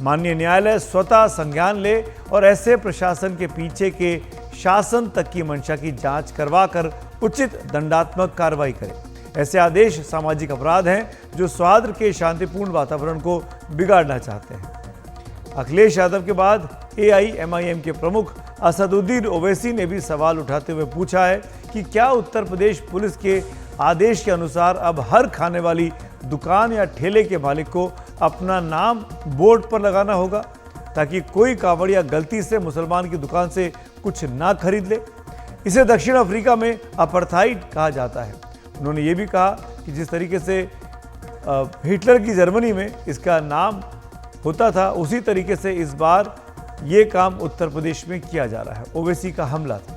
माननीय न्यायालय स्वतः संज्ञान ले और ऐसे प्रशासन के पीछे के शासन तक की मंशा की जांच करवाकर उचित दंडात्मक कार्रवाई करे। ऐसे आदेश सामाजिक अपराध हैं जो सौहार्द के शांतिपूर्ण वातावरण को बिगाड़ना चाहते हैं। अखिलेश यादव के बाद AIMIM के प्रमुख असदुद्दीन ओवैसी ने भी सवाल उठाते हुए पूछा है कि क्या उत्तर प्रदेश पुलिस के आदेश के अनुसार अब हर खाने वाली दुकान या ठेले के मालिक को अपना नाम बोर्ड पर लगाना होगा ताकि कोई कांवड़िया गलती से मुसलमान की दुकान से कुछ ना खरीद ले। इसे दक्षिण अफ्रीका में अपार्थाइड कहा जाता है। उन्होंने ये भी कहा कि जिस तरीके से हिटलर की जर्मनी में इसका नाम होता था उसी तरीके से इस बार ये काम उत्तर प्रदेश में किया जा रहा है। ओवैसी का हमला था।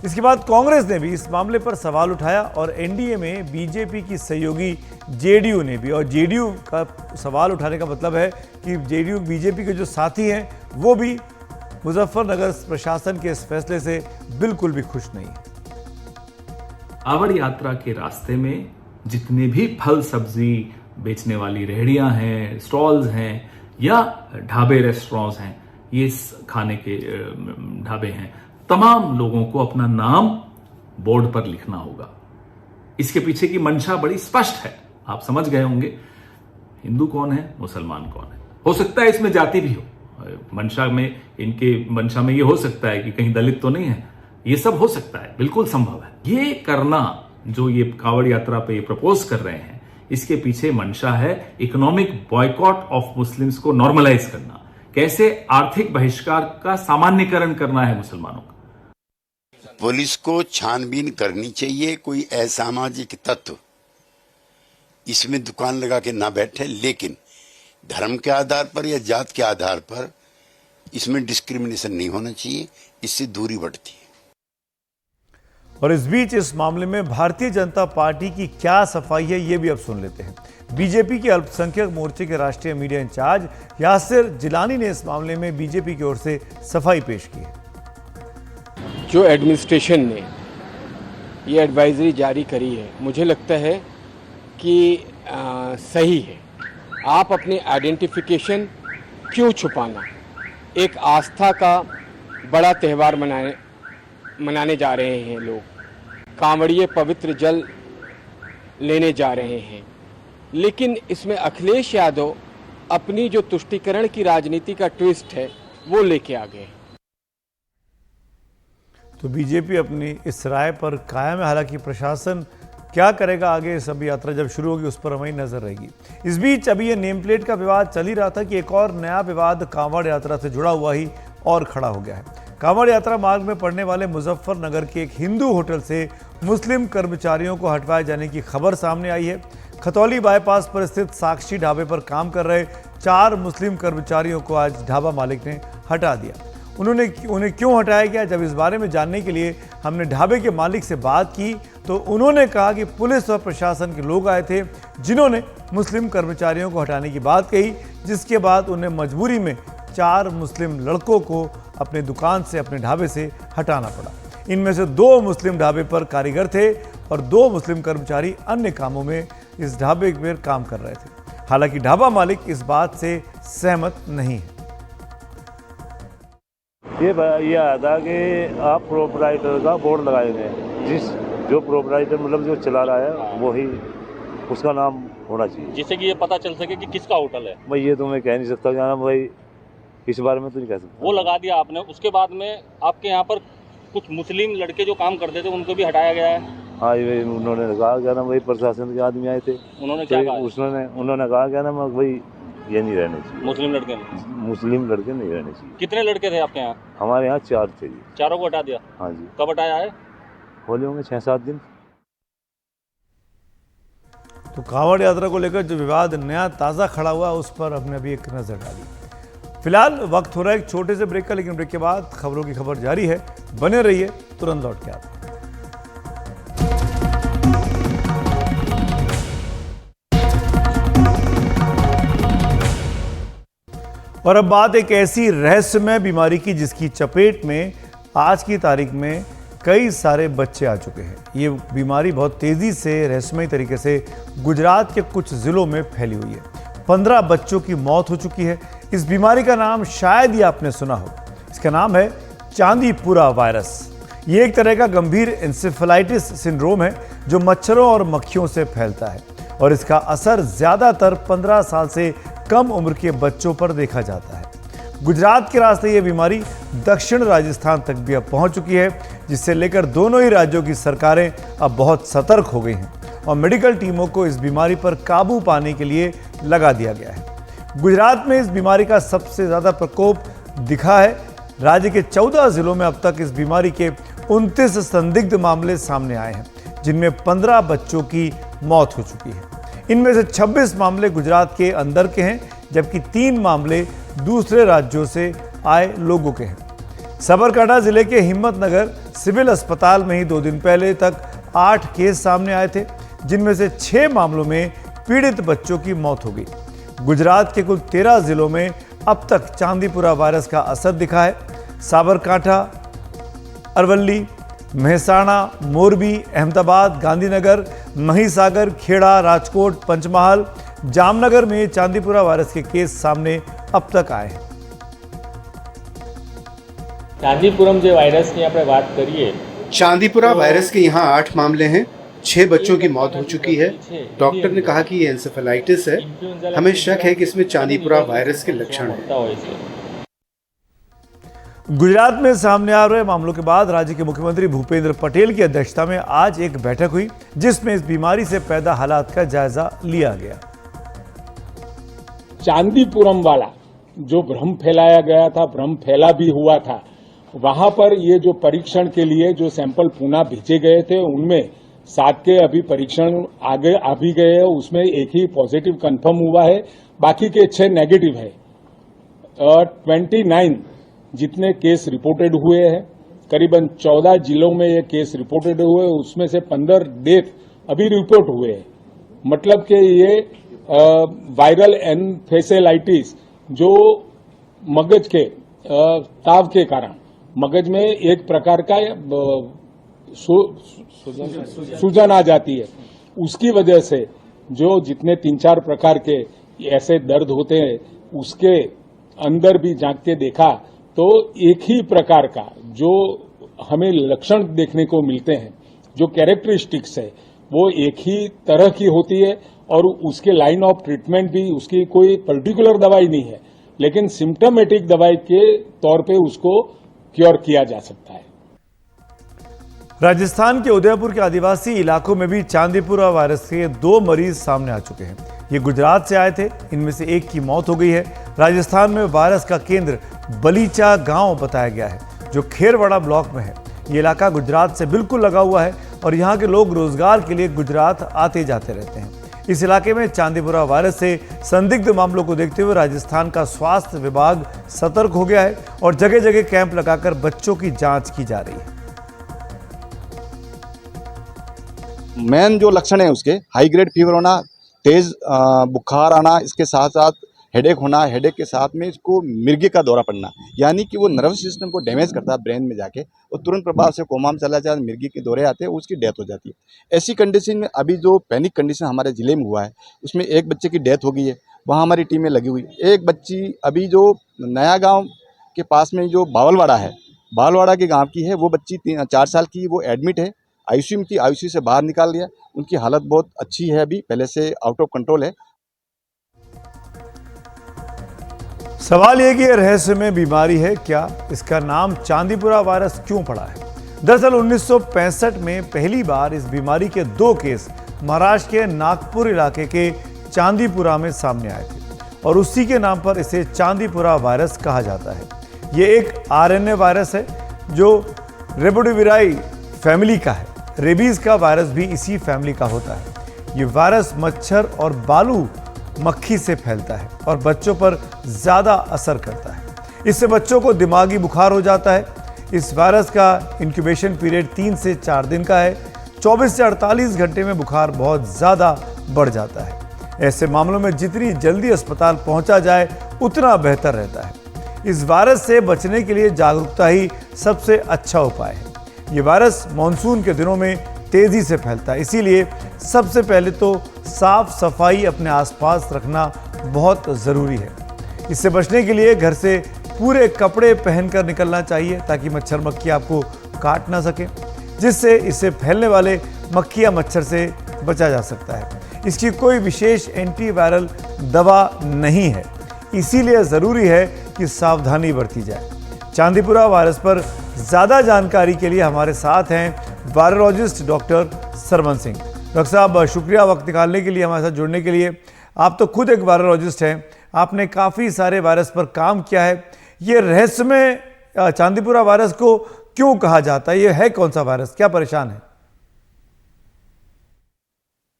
इसके बाद कांग्रेस ने भी इस मामले पर सवाल उठाया और एनडीए में बीजेपी की सहयोगी जेडीयू ने भी, और जेडीयू का सवाल उठाने का मतलब है कि जेडीयू बीजेपी के जो साथी हैं वो भी मुजफ्फरनगर प्रशासन के इस फैसले से बिल्कुल भी खुश नहीं है। कांवड़ यात्रा के रास्ते में जितने भी फल सब्जी बेचने वाली रेहड़ियां हैं, स्टॉल्स हैं या ढाबे रेस्टोरेंट्स हैं, ये खाने के ढाबे हैं, तमाम लोगों को अपना नाम बोर्ड पर लिखना होगा। इसके पीछे की मंशा बड़ी स्पष्ट है, आप समझ गए होंगे। हिंदू कौन है, मुसलमान कौन है। हो सकता है इसमें जाति भी हो, मंशा में ये हो सकता है कि कहीं दलित तो नहीं है, ये सब हो सकता है, बिल्कुल संभव है। ये करना जो ये कांवड़ यात्रा पे प्रपोज कर रहे हैं, इसके पीछे मंशा है इकोनॉमिक बॉयकॉट ऑफ मुस्लिम्स को नॉर्मलाइज करना, कैसे आर्थिक बहिष्कार का सामान्यकरण करना है मुसलमानों का। पुलिस को छानबीन करनी चाहिए, कोई असामाजिक तत्व इसमें दुकान लगा के ना बैठे, लेकिन धर्म के आधार पर या जात के आधार पर इसमें डिस्क्रिमिनेशन नहीं होना चाहिए, इससे दूरी बढ़ती है। और इस बीच इस मामले में भारतीय जनता पार्टी की क्या सफाई है ये भी अब सुन लेते हैं। बीजेपी के अल्पसंख्यक मोर्चे के राष्ट्रीय मीडिया इंचार्ज यासिर जिलानी ने इस मामले में बीजेपी की ओर से सफाई पेश की है। जो एडमिनिस्ट्रेशन ने ये एडवाइजरी जारी करी है, मुझे लगता है कि सही है। आप अपनी आइडेंटिफिकेशन क्यों छुपाना। एक आस्था का बड़ा त्यौहार मनाने जा रहे हैं लोग, कांवड़िए पवित्र जल लेने जा रहे हैं, लेकिन इसमें अखिलेश यादव अपनी जो तुष्टीकरण की राजनीति का ट्विस्ट है वो लेके आ गए। तो बीजेपी अपनी इस राय पर कायम है। हालांकि प्रशासन क्या करेगा आगे, सब यात्रा जब शुरू होगी उस पर हमारी नजर रहेगी। इस बीच अभी ये नेम प्लेट का विवाद चल ही रहा था कि एक और नया विवाद कांवड़ यात्रा से जुड़ा हुआ ही और खड़ा हो गया है। कांवड़ यात्रा मार्ग में पड़ने वाले मुजफ्फरनगर के एक हिंदू होटल से मुस्लिम कर्मचारियों को हटवाए जाने की खबर सामने आई है। खतौली बाईपास पर स्थित साक्षी ढाबे पर काम कर रहे 4 मुस्लिम कर्मचारियों को आज ढाबा मालिक ने हटा दिया। उन्हें क्यों हटाया गया, जब इस बारे में जानने के लिए हमने ढाबे के मालिक से बात की तो उन्होंने कहा कि पुलिस और प्रशासन के लोग आए थे जिन्होंने मुस्लिम कर्मचारियों को हटाने की बात कही, जिसके बाद उन्हें मजबूरी में 4 मुस्लिम लड़कों को अपने दुकान से, अपने ढाबे से हटाना पड़ा। इनमें से 2 मुस्लिम ढाबे पर कारीगर थे और 2 मुस्लिम कर्मचारी अन्य कामों में इस ढाबे पर काम कर रहे थे। हालांकि ढाबा मालिक इस बात से सहमत नहीं है। ये आया था कि आप प्रोपराइटर का बोर्ड लगाए गए, जो प्रोपराइटर मतलब जो चला रहा है वही उसका नाम होना चाहिए, जिससे कि ये पता चल सके कि किसका होटल है। भाई ये तो मैं कह नहीं सकता क्या नाम, भाई इस बारे में तो नहीं कह सकता। वो लगा दिया आपने, उसके बाद में आपके यहाँ पर कुछ मुस्लिम लड़के जो काम करते थे उनको भी हटाया गया है। हाँ ये उन्होंने कहा क्या ना, भाई प्रशासन के आदमी आए थे, उन्होंने क्या कहा? उन्होंने कहा क्या ना, भाई ये नहीं रहने चाहिए, मुस्लिम लड़के नहीं रहने चाहिए। कितने लड़के थे आपके यहाँ? हमारे यहाँ 4 थे जी। 4 को हटा दिया? हाँ जी। कब हटाया है? होले होंगे 6-7 दिन। तो कांवड़ यात्रा को लेकर जो विवाद नया ताज़ा खड़ा हुआ उस पर हमने अभी एक नज़र डाली। फिलहाल वक्त हो रहा है एक छोटे से ब्रेक का, लेकिन ब्रेक के बाद खबरों की खबर जारी है, बने रहिए, तुरंत लौट के आते हैं। और अब बात एक ऐसी रहस्यमय बीमारी की जिसकी चपेट में आज की तारीख में कई सारे बच्चे आ चुके हैं। ये बीमारी बहुत तेज़ी से रहस्यमय तरीके से गुजरात के कुछ ज़िलों में फैली हुई है। 15 बच्चों की मौत हो चुकी है। इस बीमारी का नाम शायद ही आपने सुना हो। इसका नाम है चांदीपुरा वायरस। ये एक तरह का गंभीर एन्सेफेलाइटिस सिंड्रोम है जो मच्छरों और मक्खियों से फैलता है और इसका असर ज़्यादातर 15 साल से कम उम्र के बच्चों पर देखा जाता है। गुजरात के रास्ते ये बीमारी दक्षिण राजस्थान तक भी अब पहुंच चुकी है, जिससे लेकर दोनों ही राज्यों की सरकारें अब बहुत सतर्क हो गई हैं और मेडिकल टीमों को इस बीमारी पर काबू पाने के लिए लगा दिया गया है। गुजरात में इस बीमारी का सबसे ज़्यादा प्रकोप दिखा है। राज्य के 14 जिलों में अब तक इस बीमारी के 29 संदिग्ध मामले सामने आए हैं, जिनमें 15 बच्चों की मौत हो चुकी है। इनमें से 26 मामले गुजरात के अंदर के हैं, जबकि 3 मामले दूसरे राज्यों से आए लोगों के हैं। साबरकांठा जिले के हिम्मतनगर सिविल अस्पताल में ही 2 दिन पहले तक 8 केस सामने आए थे, जिनमें से 6 मामलों में पीड़ित बच्चों की मौत हो गई। गुजरात के कुल 13 जिलों में अब तक चांदीपुरा वायरस का असर दिखा है। साबरकांठा, अरवली, मेहसाणा, मोरबी, अहमदाबाद, गांधीनगर, महिसागर, खेड़ा, राजकोट, पंचमहाल, जामनगर में चांदीपुरा वायरस के केस सामने अब तक आए हैं। चांदीपुरम जो वायरस की આપણે વાત કરીએ, चांदीपुरा वायरस के यहाँ 8 मामले हैं। 6 बच्चों की मौत हो चुकी है। डॉक्टर ने कहा कि ये एन्सेफेलाइटिस है। हमें शक है कि इसमें चांदीपुरा वायरस के लक्षण हैं। गुजरात में सामने आ रहे मामलों के बाद राज्य के मुख्यमंत्री भूपेंद्र पटेल की अध्यक्षता में आज एक बैठक हुई, जिसमें इस बीमारी से पैदा हालात का जायजा लिया गया। चांदीपुरम वाला जो भ्रम फैलाया गया था, भ्रम फैला भी हुआ था, वहां पर ये जो परीक्षण के लिए जो सैंपल पुणे भेजे गए थे, उनमें 7 के अभी परीक्षण आगे आ भी गए हैं। उसमें एक ही पॉजिटिव कंफर्म हुआ है, बाकी के 6 नेगेटिव है। 29 जितने केस रिपोर्टेड हुए हैं, करीबन 14 जिलों में ये केस रिपोर्टेड हुए, उसमें से 15 डेथ अभी रिपोर्ट हुए हैं। मतलब कि ये वायरल एन्सेफेलाइटिस जो मगज के ताव के कारण मगज में एक प्रकार का सूजन आ जाती है, उसकी वजह से जो जितने 3-4 प्रकार के ऐसे दर्द होते हैं, उसके अंदर भी झांक के देखा तो एक ही प्रकार का जो हमें लक्षण देखने को मिलते हैं, जो कैरेक्टरिस्टिक्स है, वो एक ही तरह की होती है और उसके लाइन ऑफ ट्रीटमेंट भी उसकी कोई पर्टिकुलर दवाई नहीं है, लेकिन सिम्टोमेटिक दवाई के तौर पे उसको क्योर किया जा सकता है। राजस्थान के उदयपुर के आदिवासी इलाकों में भी चांदीपुरा वायरस के 2 मरीज सामने आ चुके हैं। ये गुजरात से आए थे, इनमें से एक की मौत हो गई है। राजस्थान में वायरस का केंद्र बलीचा गांव बताया गया है, जो खेरवाड़ा ब्लॉक में है। ये इलाका गुजरात से बिल्कुल लगा हुआ है और यहाँ के लोग रोजगार के लिए गुजरात आते जाते रहते हैं। इस इलाके में चांदीपुरा वायरस से संदिग्ध मामलों को देखते हुए राजस्थान का स्वास्थ्य विभाग सतर्क हो गया है और जगह जगह कैंप लगाकर बच्चों की जांच की जा रही है। मेन जो लक्षण है उसके हाई ग्रेड फीवर होना, तेज बुखार आना, इसके साथ साथ हेडेक होना, हेडेक के साथ में इसको मिर्गी का दौरा पड़ना, यानी कि वो नर्वस सिस्टम को डैमेज करता है ब्रेन में जाके और तुरंत प्रभाव से कोमा में चला जाता है, मिर्गी के दौरे आते हैं, उसकी डेथ हो जाती है। ऐसी कंडीशन में अभी जो पैनिक कंडीशन हमारे ज़िले में हुआ है उसमें एक बच्चे की डेथ हो गई है, वहाँ हमारी टीमें लगी हुई। एक बच्ची अभी जो नया गाँव के पास में जो बावलवाड़ा है, बावलवाड़ा के गाँव की है, वो बच्ची 4 साल की, वो एडमिट है, आईसीयू में थी, आईसीयू से बाहर निकाल दिया, उनकी हालत बहुत अच्छी है, अभी पहले से आउट ऑफ कंट्रोल है। सवाल यह कि यह रहस्यमय बीमारी है क्या, इसका नाम चांदीपुरा वायरस क्यों पड़ा है? दरअसल 1965 में पहली बार इस बीमारी के 2 केस महाराष्ट्र के नागपुर इलाके के चांदीपुरा में सामने आए थे और उसी के नाम पर इसे चांदीपुरा वायरस कहा जाता है। यह एक आरएनए वायरस है जो रेबोडोविराई फैमिली का है। रेबीज का वायरस भी इसी फैमिली का होता है। ये वायरस मच्छर और बालू मक्खी से फैलता है और बच्चों पर ज्यादा असर करता है। इससे बच्चों को दिमागी बुखार हो जाता है। इस वायरस का इंक्यूबेशन पीरियड 3 से 4 दिन का है। 24 से 48 घंटे में बुखार बहुत ज्यादा बढ़ जाता है। ऐसे मामलों में जितनी जल्दी अस्पताल पहुंचा जाए उतना बेहतर रहता है। इस वायरस से बचने के लिए जागरूकता ही सबसे अच्छा उपाय है। ये वायरस मानसून के दिनों में तेजी से फैलता है, इसीलिए सबसे पहले तो साफ सफाई अपने आसपास रखना बहुत ज़रूरी है। इससे बचने के लिए घर से पूरे कपड़े पहनकर निकलना चाहिए ताकि मच्छर मक्खी आपको काट ना सके, जिससे इससे फैलने वाले मक्खी या मच्छर से बचा जा सकता है। इसकी कोई विशेष एंटीवायरल दवा नहीं है, इसीलिए ज़रूरी है कि सावधानी बरती जाए। चांदीपुरा वायरस पर ज़्यादा जानकारी के लिए हमारे साथ हैं virologist doctor Sarman Singh. Doctor साहब, शुक्रिया वक्त निकालने के लिए, हमारे साथ जुड़ने के लिए। आप तो खुद एक वायरोलॉजिस्ट हैं, आपने काफ़ी सारे वायरस पर काम किया है। ये रहस्यमय चांदीपुरा वायरस को क्यों कहा जाता है? ये है कौन सा वायरस, क्या परेशान है?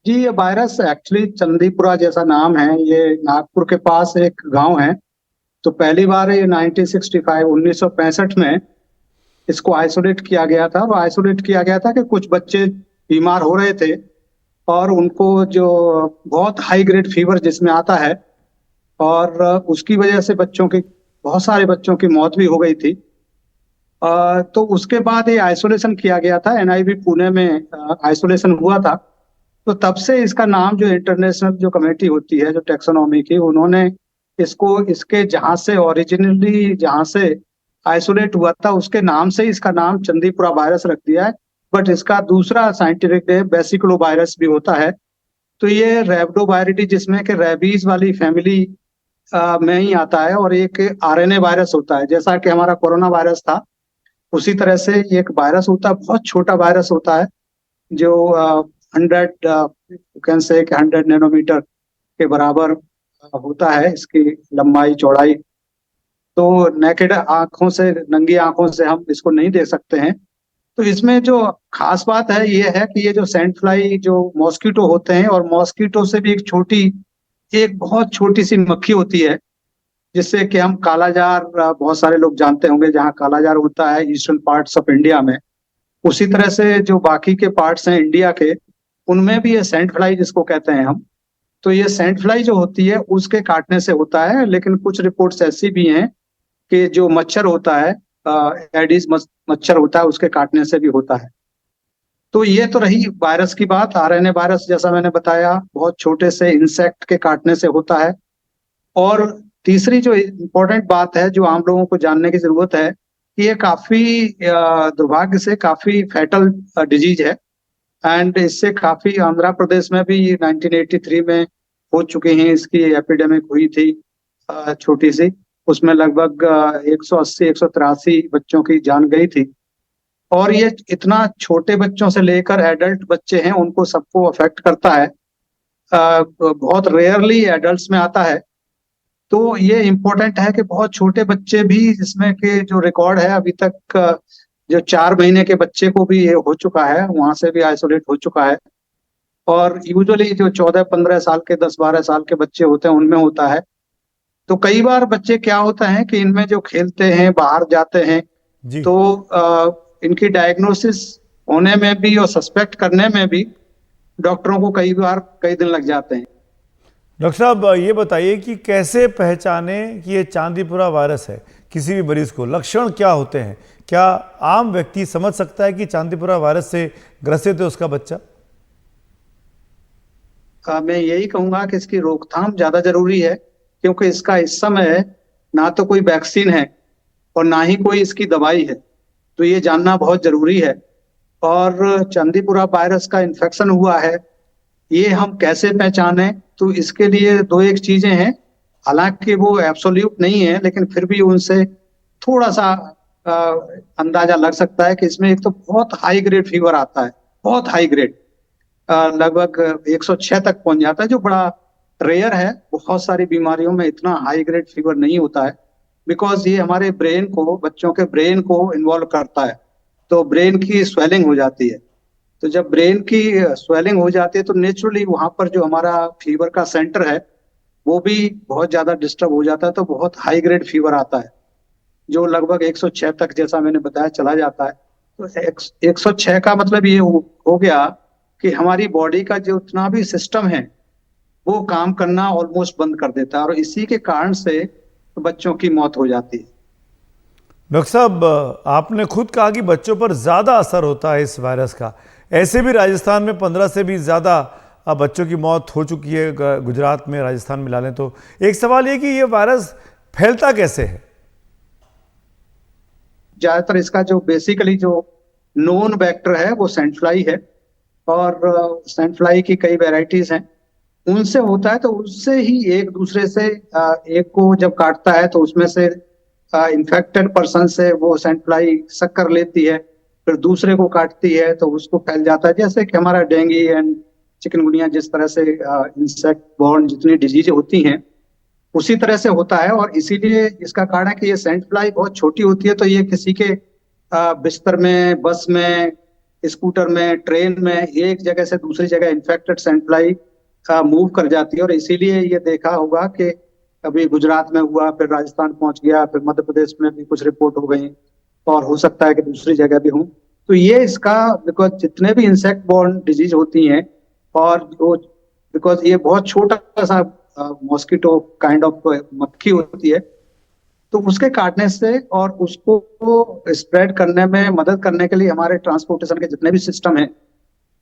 जी, ये वायरस एक्चुअली चांदीपुरा जैसा नाम है, ये नागपुर के पास एक गांव है। तो पहली बार ये 1965 में इसको आइसोलेट किया गया था। वो आइसोलेट किया गया था कि कुछ बच्चे बीमार हो रहे थे और उनको जो बहुत हाई ग्रेड फीवर जिसमें आता है, और उसकी वजह से बहुत सारे बच्चों की मौत भी हो गई थी। तो उसके बाद ये आइसोलेशन किया गया था, एनआईवी पुणे में आइसोलेशन हुआ था। तो तब से इसका नाम, जो इंटरनेशनल जो कमेटी होती है जो टैक्सोनॉमी की, उन्होंने इसको इसके जहां से आइसोलेट हुआ था उसके नाम से इसका नाम चांदीपुरा वायरस रख दिया है। बट इसका दूसरा साइंटिफिक नेम बेसिकुलो वायरस भी होता है। तो ये रेबडोवायरिडी, जिसमें कि रेबीज वाली फैमिली में ही आता है, और एक आरएनए वायरस होता है। जैसा कि हमारा कोरोना वायरस था, उसी तरह से ये एक वायरस होता है, बहुत छोटा वायरस होता है, जो 100 नैनोमीटर के बराबर होता है इसकी लंबाई चौड़ाई। तो नेकेड आंखों से, नंगी आंखों से हम इसको नहीं देख सकते हैं। तो इसमें जो खास बात है ये है कि ये जो सैंड फ्लाई, जो मॉस्किटो होते हैं, और मॉस्किटो से भी एक बहुत छोटी सी मक्खी होती है, जिससे कि हम कालाजार, बहुत सारे लोग जानते होंगे, जहाँ कालाजार होता है ईस्टर्न पार्ट्स ऑफ इंडिया में। उसी तरह से जो बाकी के पार्ट्स हैं इंडिया के, उनमें भी ये सैंड फ्लाई जिसको कहते हैं हम, तो ये सैंड फ्लाई जो होती है उसके काटने से होता है। लेकिन कुछ रिपोर्ट्स ऐसी भी हैं कि जो मच्छर होता है, एडिस मच्छर होता है, उसके काटने से भी होता है। तो ये तो रही वायरस की बात। आरएनए वायरस, जैसा मैंने बताया, बहुत छोटे से इंसेक्ट के काटने से होता है। और तीसरी जो इम्पोर्टेंट बात है, जो आम लोगों को जानने की जरूरत है, कि ये काफी दुर्भाग्य से काफी फैटल डिजीज है। एंड इससे काफी आंध्र प्रदेश में भी 1983 में हो चुकी हैं, इसकी एपिडेमिक हुई थी छोटी सी, उसमें लगभग 180-183 बच्चों की जान गई थी। और ये इतना छोटे बच्चों से लेकर एडल्ट बच्चे हैं, उनको सबको अफेक्ट करता है। बहुत रेयरली एडल्ट्स में आता है। तो ये इम्पोर्टेंट है कि बहुत छोटे बच्चे भी, जिसमें कि जो रिकॉर्ड है अभी तक, जो 4 महीने के बच्चे को भी ये हो चुका है, वहां से भी आइसोलेट हो चुका है। और यूजुअली जो 14-15 साल के 10-12 साल के बच्चे होते हैं उनमें होता है। तो कई बार बच्चे क्या होता है कि इनमें जो खेलते हैं, बाहर जाते हैं, तो इनकी डायग्नोसिस होने में भी और सस्पेक्ट करने में भी डॉक्टरों को कई बार कई दिन लग जाते हैं। डॉक्टर साहब ये बताइए कि कैसे पहचाने कि ये चांदीपुरा वायरस है किसी भी मरीज को, लक्षण क्या होते हैं? क्या आम व्यक्ति समझ सकता है कि चांदीपुरा वायरस से ग्रसित है उसका बच्चा? मैं यही कहूंगा कि इसकी रोकथाम ज्यादा जरूरी है, क्योंकि इसका इस समय ना तो कोई वैक्सीन है और ना ही कोई इसकी दवाई है। तो ये जानना बहुत जरूरी है। और चांदीपुरा वायरस का इन्फेक्शन हुआ है, ये हम कैसे पहचाने? तो इसके लिए 2-1 चीजें हैं, हालांकि वो एब्सोल्यूट नहीं है, लेकिन फिर भी उनसे थोड़ा सा अंदाजा लग सकता है कि इसमें एक तो बहुत हाई ग्रेड फीवर आता है, बहुत हाई ग्रेड, लगभग 106 तक पहुंच जाता है, जो बड़ा रेयर है। बहुत सारी बीमारियों में इतना हाई ग्रेड फीवर नहीं होता है, बिकॉज ये हमारे ब्रेन को, बच्चों के ब्रेन को इन्वॉल्व करता है। तो ब्रेन की स्वेलिंग हो जाती है। तो जब ब्रेन की स्वेलिंग हो जाती है तो नेचुरली वहां पर जो हमारा फीवर का सेंटर है वो भी बहुत ज्यादा डिस्टर्ब हो जाता है। तो बहुत हाई ग्रेड फीवर आता है, जो लगभग 106 तक, जैसा मैंने बताया, चला जाता है। तो 106 का मतलब ये हो गया कि हमारी बॉडी का जो उतना भी सिस्टम है वो काम करना ऑलमोस्ट बंद कर देता है, और इसी के कारण से बच्चों की मौत हो जाती है। डॉक्टर साहब, आपने खुद कहा कि बच्चों पर ज़्यादा असर होता है इस वायरस का। ऐसे भी राजस्थान में 15 से भी ज़्यादा बच्चों की मौत हो चुकी है, गुजरात में, राजस्थान मिला लें तो। एक सवाल ये कि ये वायरस फैलता कैसे है? ज्यादातर इसका जो बेसिकली जो नोन वेक्टर है वो सैंड फ्लाई है, और सैंड फ्लाई की कई वेराइटीज हैं, उनसे होता है। तो उससे ही एक दूसरे से एक को जब काटता है तो उसमें से इन्फेक्टेड पर्सन से वो सैंड फ्लाई सक कर लेती है, फिर दूसरे को काटती है तो उसको फैल जाता है। जैसे कि हमारा डेंगू एंड चिकनगुनिया, जिस तरह से इंसेक्ट बॉर्न जितनी डिजीज होती हैं उसी तरह से होता है। और इसीलिए इसका कारण है कि ये सैंड फ्लाई बहुत छोटी होती है, तो ये किसी के बिस्तर में, बस में, स्कूटर में, ट्रेन में, एक जगह से दूसरी जगह इन्फेक्टेड सैंड फ्लाई मूव कर जाती है। और इसीलिए ये देखा होगा कि अभी गुजरात में हुआ, फिर राजस्थान पहुंच गया, फिर मध्य प्रदेश में भी कुछ रिपोर्ट हो गई, और हो सकता है कि दूसरी जगह भी हो। तो ये इसका, बिकॉज जितने भी इंसेक्ट बॉर्न डिजीज होती हैं, और वो बिकॉज ये बहुत छोटा सा मॉस्किटो काइंड ऑफ मक्खी होती है, तो उसके काटने से और उसको स्प्रेड करने में मदद करने के लिए हमारे ट्रांसपोर्टेशन के जितने भी सिस्टम हैं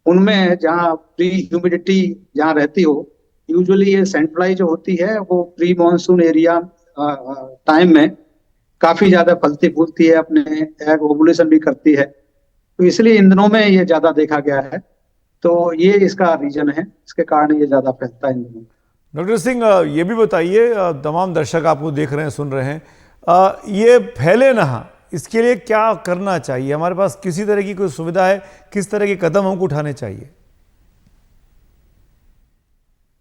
उनमें जहाँ प्री ह्यूमिडिटी जहाँ रहती हो, यूजुअली ये सैंड फ्लाई जो होती है वो प्री मॉनसून एरिया टाइम में काफी ज्यादा फलती फूलती है, अपने एग ओवुलेशन भी करती है। तो इसलिए इन दिनों में ये ज्यादा देखा गया है। तो ये इसका रीजन है, इसके कारण ये ज्यादा फैलता है इन दिनों। डॉक्टर सिंह, ये भी बताइए, तमाम दर्शक आपको देख रहे हैं, सुन रहे हैं, ये फैले ना, इसके लिए क्या करना चाहिए? हमारे पास किसी तरह की कोई सुविधा है? किस तरह के कदम हमको उठाने चाहिए?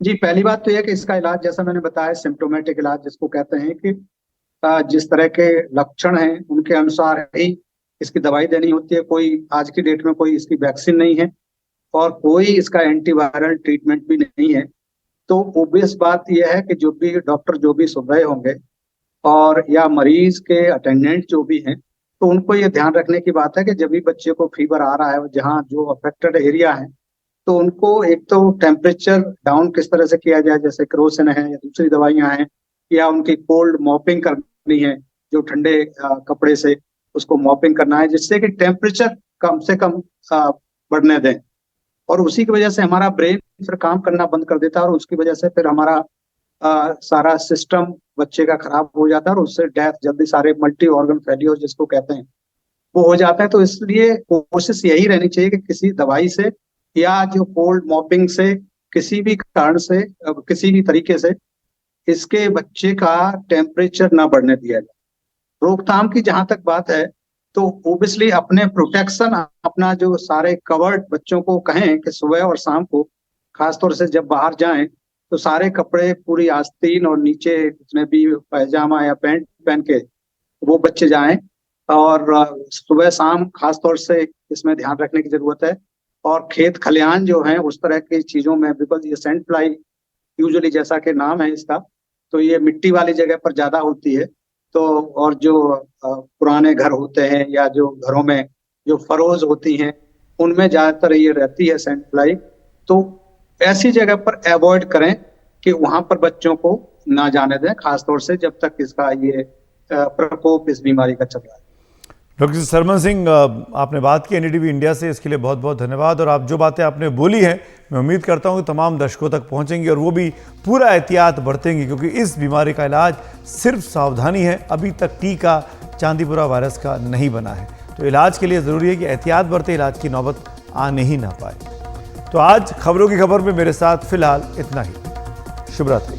जी, पहली बात तो यह कि इसका इलाज, जैसा मैंने बताया, सिम्टोमेटिक इलाज जिसको कहते हैं, कि जिस तरह के लक्षण हैं उनके अनुसार ही इसकी दवाई देनी होती है। कोई आज की डेट में कोई इसकी वैक्सीन नहीं है और कोई इसका एंटीवायरल ट्रीटमेंट भी नहीं है। तो ओबियस बात यह है कि जो भी डॉक्टर जो भी सुन रहे होंगे और या मरीज के अटेंडेंट जो भी हैं, तो उनको ये ध्यान रखने की बात है कि जब भी बच्चे को फीवर आ रहा है, जहाँ जो अफेक्टेड एरिया है, तो उनको एक तो टेम्परेचर डाउन किस तरह से किया जाए, जैसे क्रोसिन है या दूसरी दवाइयां हैं, या उनकी कोल्ड मॉपिंग करनी है, जो ठंडे कपड़े से उसको मॉपिंग करना है, जिससे कि टेम्परेचर कम से कम बढ़ने दें। और उसी की वजह से हमारा ब्रेन फिर काम करना बंद कर देता है, और उसकी वजह से फिर हमारा सारा सिस्टम बच्चे का खराब हो जाता है, और उससे डेथ जल्दी, सारे मल्टी ऑर्गन फेल्योर जिसको कहते हैं, वो हो जाता है। तो इसलिए कोशिश यही रहनी चाहिए कि किसी दवाई से या जो कोल्ड मॉपिंग से, किसी भी कारण से, किसी भी तरीके से इसके बच्चे का टेम्परेचर ना बढ़ने दिया जाए। रोकथाम की जहां तक बात है, तो ओबियसली अपने प्रोटेक्शन, अपना जो सारे कवर्ड बच्चों को कहें कि सुबह और शाम को खासतौर से जब बाहर जाएं तो सारे कपड़े, पूरी आस्तीन और नीचे जितने भी पैजामा या पैंट पहन के वो बच्चे जाएं, और सुबह शाम खासतौर से इसमें ध्यान रखने की जरूरत है। और खेत खलिहान जो हैं उस तरह की चीजों में, बिकॉज ये सैंड फ्लाई यूजुअली जैसा कि नाम है इसका, तो ये मिट्टी वाली जगह पर ज्यादा होती है। तो और जो पुराने घर होते हैं या जो घरों में जो फरोज होती हैं उनमें ज्यादातर ये रहती है सैंड फ्लाई। तो ऐसी जगह पर अवॉइड करें कि वहां पर बच्चों को ना जाने दें, खासतौर से जब तक इसका ये प्रकोप इस बीमारी का चल रहा है। डॉक्टर सरमन सिंह, आपने बात की एनडीटीवी इंडिया से, इसके लिए बहुत बहुत धन्यवाद। और आप जो बातें आपने बोली हैं मैं उम्मीद करता हूं कि तमाम दर्शकों तक पहुंचेंगी और वो भी पूरा एहतियात बरतेंगे, क्योंकि इस बीमारी का इलाज सिर्फ सावधानी है। अभी तक टीका चांदीपुरा वायरस का नहीं बना है, तो इलाज के लिए ज़रूरी है कि एहतियात बरते, इलाज की नौबत आने ही ना पाए। तो आज खबरों की खबर में मेरे साथ फिलहाल इतना ही। शुभ रात्रि।